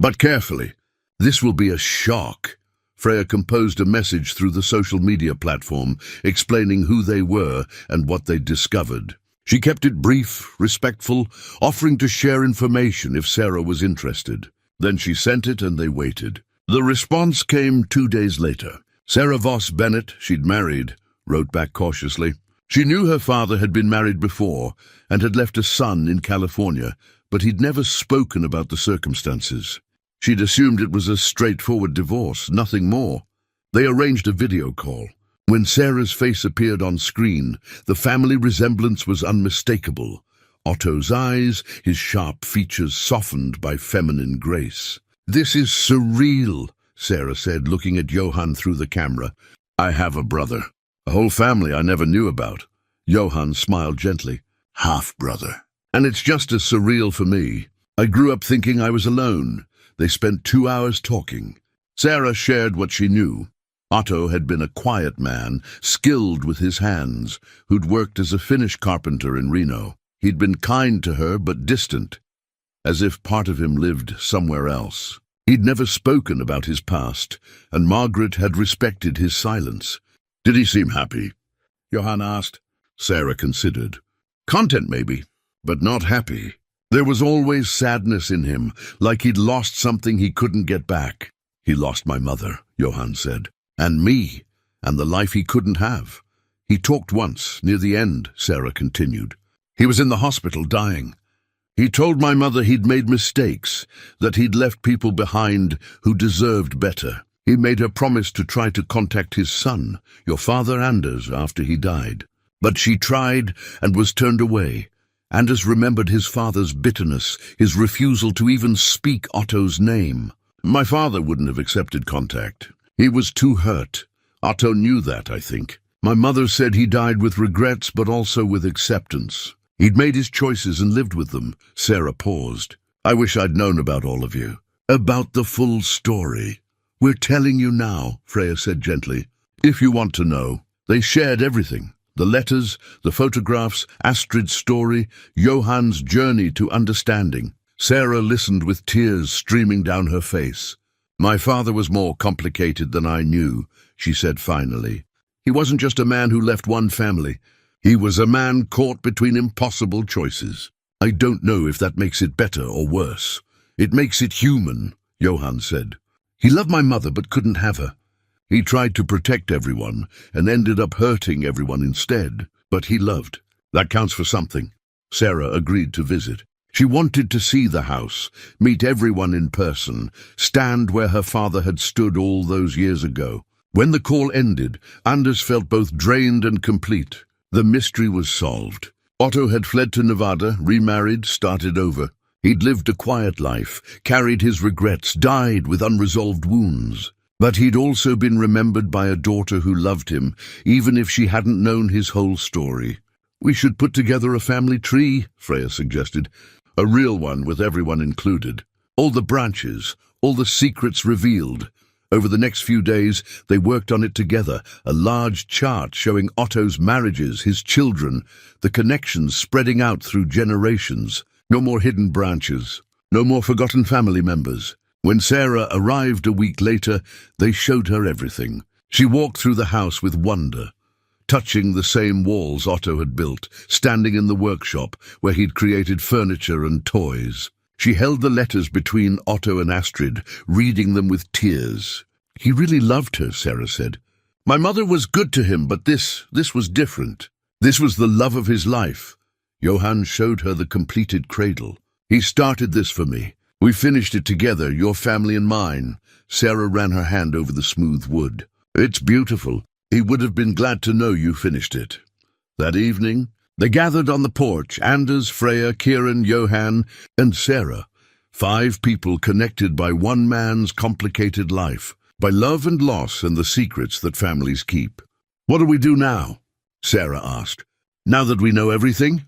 "But carefully. This will be a shock." Freya composed a message through the social media platform, explaining who they were and what they'd discovered. She kept it brief, respectful, offering to share information if Sarah was interested. Then she sent it and they waited. The response came 2 days later. Sarah Voss Bennett, she'd married, wrote back cautiously. She knew her father had been married before and had left a son in California, but he'd never spoken about the circumstances. She'd assumed it was a straightforward divorce, nothing more. They arranged a video call. When Sarah's face appeared on screen, the family resemblance was unmistakable. Otto's eyes, his sharp features softened by feminine grace. "This is surreal," Sarah said, looking at Johan through the camera. "I have a brother. A whole family I never knew about." Johan smiled gently. "Half-brother. And it's just as surreal for me. I grew up thinking I was alone." They spent 2 hours talking. Sarah shared what she knew. Otto had been a quiet man, skilled with his hands, who'd worked as a Finnish carpenter in Reno. He'd been kind to her but distant, as if part of him lived somewhere else. He'd never spoken about his past, and Margaret had respected his silence. "Did he seem happy?" Johan asked. Sarah considered. "Content maybe, but not happy. There was always sadness in him, like he'd lost something he couldn't get back." "He lost my mother," Johan said. "And me, and the life he couldn't have. He talked once, near the end, Sarah continued. He was in the hospital, dying. He told my mother he'd made mistakes, that he'd left people behind who deserved better. He made her promise to try to contact his son, your father Anders, after he died. But she tried and was turned away. Anders remembered his father's bitterness, his refusal to even speak Otto's name. My father wouldn't have accepted contact. He was too hurt. Otto knew that, I think. My mother said he died with regrets, but also with acceptance. He'd made his choices and lived with them. Sarah paused. I wish I'd known about all of you. About the full story. We're telling you now, Freya said gently. If you want to know. They shared everything. The letters, the photographs, Astrid's story, Johann's journey to understanding. Sarah listened with tears streaming down her face. My father was more complicated than I knew, she said finally. He wasn't just a man who left one family. He was a man caught between impossible choices. I don't know if that makes it better or worse. It makes it human, Johann said. He loved my mother but couldn't have her. He tried to protect everyone and ended up hurting everyone instead. But he loved. That counts for something. Sarah agreed to visit. She wanted to see the house, meet everyone in person, stand where her father had stood all those years ago. When the call ended, Anders felt both drained and complete. The mystery was solved. Otto had fled to Nevada, remarried, started over. He'd lived a quiet life, carried his regrets, died with unresolved wounds. But he'd also been remembered by a daughter who loved him, even if she hadn't known his whole story. We should put together a family tree, Freya suggested. A real one with everyone included. All the branches, all the secrets revealed. Over the next few days, they worked on it together, a large chart showing Otto's marriages, his children, the connections spreading out through generations. No more hidden branches, no more forgotten family members. When Sarah arrived a week later, they showed her everything. She walked through the house with wonder, touching the same walls Otto had built, standing in the workshop where he'd created furniture and toys. She held the letters between Otto and Astrid, reading them with tears. He really loved her, Sarah said. My mother was good to him, but this was different. This was the love of his life. Johann showed her the completed cradle. He started this for me. We finished it together, your family and mine. Sarah ran her hand over the smooth wood. It's beautiful. He would have been glad to know you finished it. That evening, they gathered on the porch, Anders, Freya, Kieran, Johann, and Sarah. 5 people connected by one man's complicated life, by love and loss and the secrets that families keep. What do we do now? Sarah asked. Now that we know everything?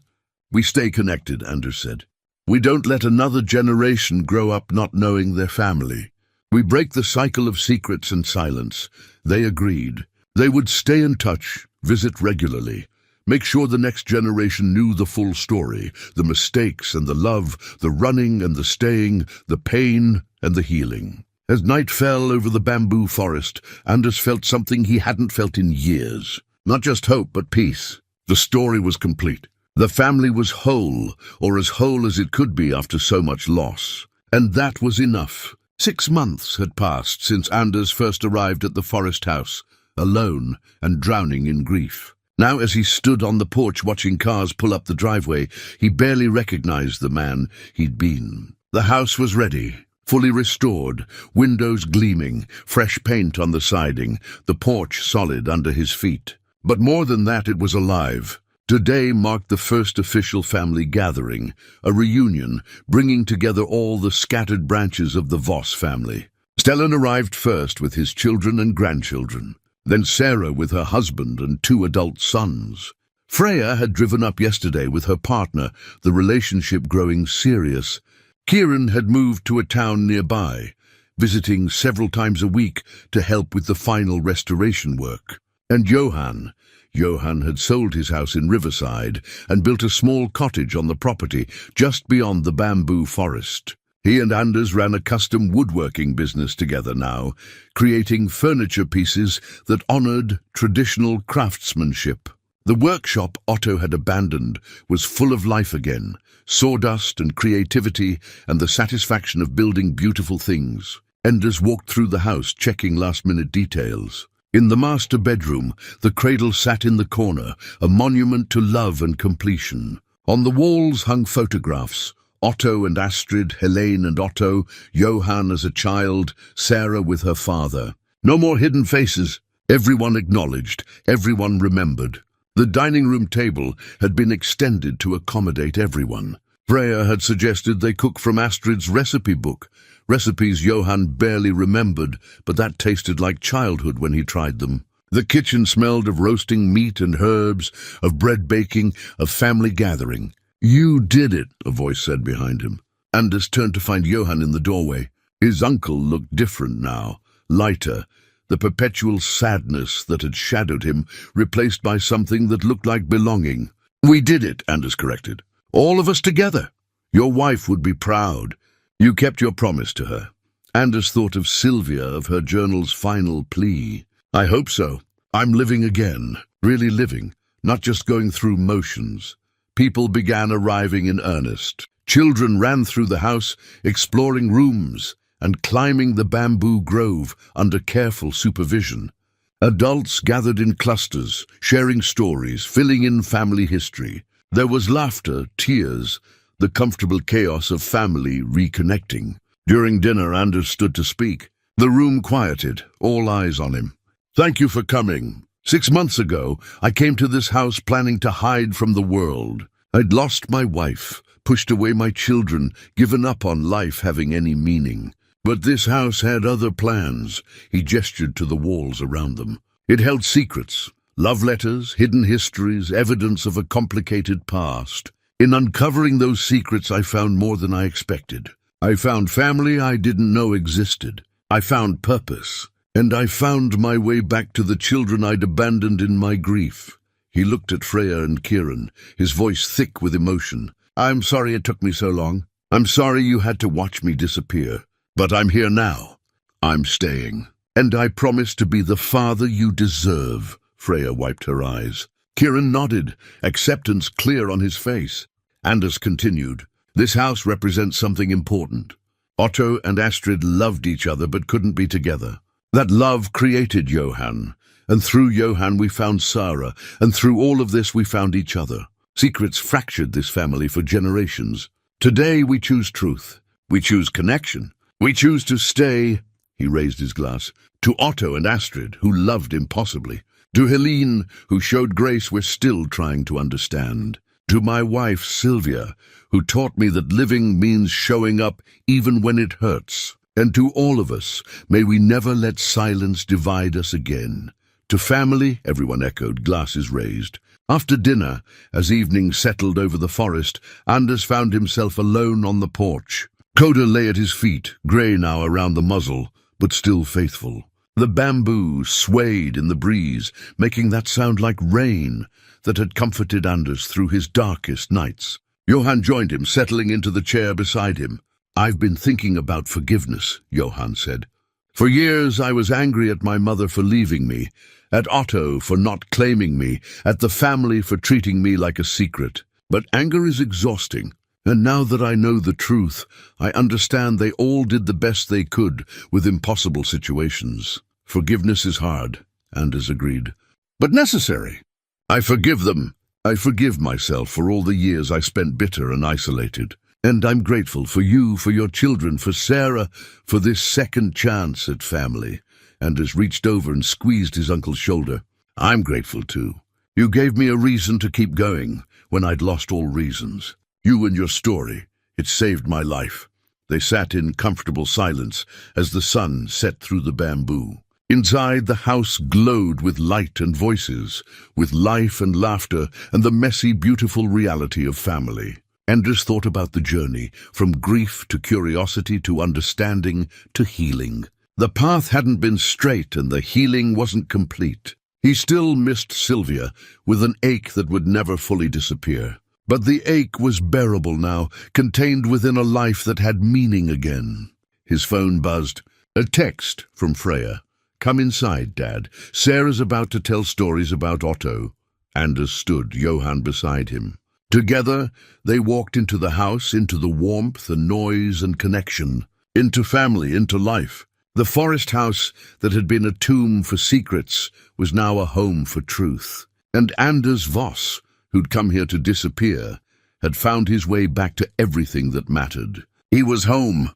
We stay connected, Anders said. We don't let another generation grow up not knowing their family. We break the cycle of secrets and silence. They agreed. They would stay in touch, visit regularly. Make sure the next generation knew the full story, the mistakes and the love, the running and the staying, the pain and the healing. As night fell over the bamboo forest, Anders felt something he hadn't felt in years. Not just hope, but peace. The story was complete. The family was whole, or as whole as it could be after so much loss. And that was enough. 6 months had passed since Anders first arrived at the forest house, alone and drowning in grief. Now, as he stood on the porch watching cars pull up the driveway, he barely recognized the man he'd been. The house was ready, fully restored, windows gleaming, fresh paint on the siding, the porch solid under his feet. But more than that, it was alive. Today marked the first official family gathering, a reunion, bringing together all the scattered branches of the Voss family. Stellan arrived first with his children and grandchildren, then Sarah with her husband and 2 adult sons. Freya had driven up yesterday with her partner, the relationship growing serious. Kieran had moved to a town nearby, visiting several times a week to help with the final restoration work. And Johann had sold his house in Riverside and built a small cottage on the property just beyond the bamboo forest. He and Anders ran a custom woodworking business together now, creating furniture pieces that honored traditional craftsmanship. The workshop Otto had abandoned was full of life again, sawdust and creativity and the satisfaction of building beautiful things. Anders walked through the house, checking last-minute details. In the master bedroom, the cradle sat in the corner, a monument to love and completion. On the walls hung photographs: Otto and Astrid, Helene and Otto, Johann as a child, Sarah with her father. No more hidden faces. Everyone acknowledged, everyone remembered. The dining room table had been extended to accommodate everyone. Freya had suggested they cook from Astrid's recipe book, recipes Johann barely remembered, but that tasted like childhood when he tried them. The kitchen smelled of roasting meat and herbs, of bread baking, of family gathering. "You did it," a voice said behind him. Anders turned to find Johann in the doorway. His uncle looked different now, lighter, the perpetual sadness that had shadowed him replaced by something that looked like belonging. "We did it," Anders corrected. "All of us together. Your wife would be proud. You kept your promise to her." Anders thought of Sylvia, of her journal's final plea. "I hope so. I'm living again, really living, not just going through motions." People began arriving in earnest. Children ran through the house, exploring rooms and climbing the bamboo grove under careful supervision. Adults gathered in clusters, sharing stories, filling in family history. There was laughter, tears, the comfortable chaos of family reconnecting. During dinner, Anders stood to speak. The room quieted, all eyes on him. "Thank you for coming. 6 months ago, I came to this house planning to hide from the world. I'd lost my wife, pushed away my children, given up on life having any meaning. But this house had other plans." He gestured to the walls around them. "It held secrets, love letters, hidden histories, evidence of a complicated past. In uncovering those secrets, I found more than I expected. I found family I didn't know existed. I found purpose. And I found my way back to the children I'd abandoned in my grief." He looked at Freya and Kieran, his voice thick with emotion. "I'm sorry it took me so long. I'm sorry you had to watch me disappear. But I'm here now. I'm staying. And I promise to be the father you deserve." Freya wiped her eyes. Kieran nodded, acceptance clear on his face. Anders continued. "This house represents something important. Otto and Astrid loved each other but couldn't be together. That love created Johann, and through Johann we found Sarah, and through all of this we found each other. Secrets fractured this family for generations. Today we choose truth. We choose connection. We choose to stay," he raised his glass, "to Otto and Astrid, who loved impossibly. To Helene, who showed grace we're still trying to understand. To my wife, Sylvia, who taught me that living means showing up even when it hurts. And to all of us, may we never let silence divide us again." To family, everyone echoed, glasses raised. After dinner, as evening settled over the forest, Anders found himself alone on the porch. Coda lay at his feet, grey now around the muzzle, but still faithful. The bamboo swayed in the breeze, making that sound like rain that had comforted Anders through his darkest nights. Johann joined him, settling into the chair beside him. "I've been thinking about forgiveness," Johann said. "For years I was angry at my mother for leaving me, at Otto for not claiming me, at the family for treating me like a secret. But anger is exhausting. And now that I know the truth, I understand they all did the best they could with impossible situations. Forgiveness is hard," Anders agreed, "but necessary. I forgive them. I forgive myself for all the years I spent bitter and isolated. And I'm grateful for you, for your children, for Sarah, for this second chance at family." Anders reached over and squeezed his uncle's shoulder. "I'm grateful too. You gave me a reason to keep going when I'd lost all reasons. You and your story, it saved my life." They sat in comfortable silence as the sun set through the bamboo. Inside, the house glowed with light and voices, with life and laughter and the messy, beautiful reality of family. Anders thought about the journey, from grief to curiosity to understanding to healing. The path hadn't been straight and the healing wasn't complete. He still missed Sylvia, with an ache that would never fully disappear. But the ache was bearable now, contained within a life that had meaning again. His phone buzzed. A text from Freya. "Come inside, Dad. Sarah's about to tell stories about Otto." Anders stood, Johann beside him. Together, they walked into the house, into the warmth and noise and connection, into family, into life. The forest house that had been a tomb for secrets was now a home for truth. And Anders Voss, who'd come here to disappear, had found his way back to everything that mattered. He was home,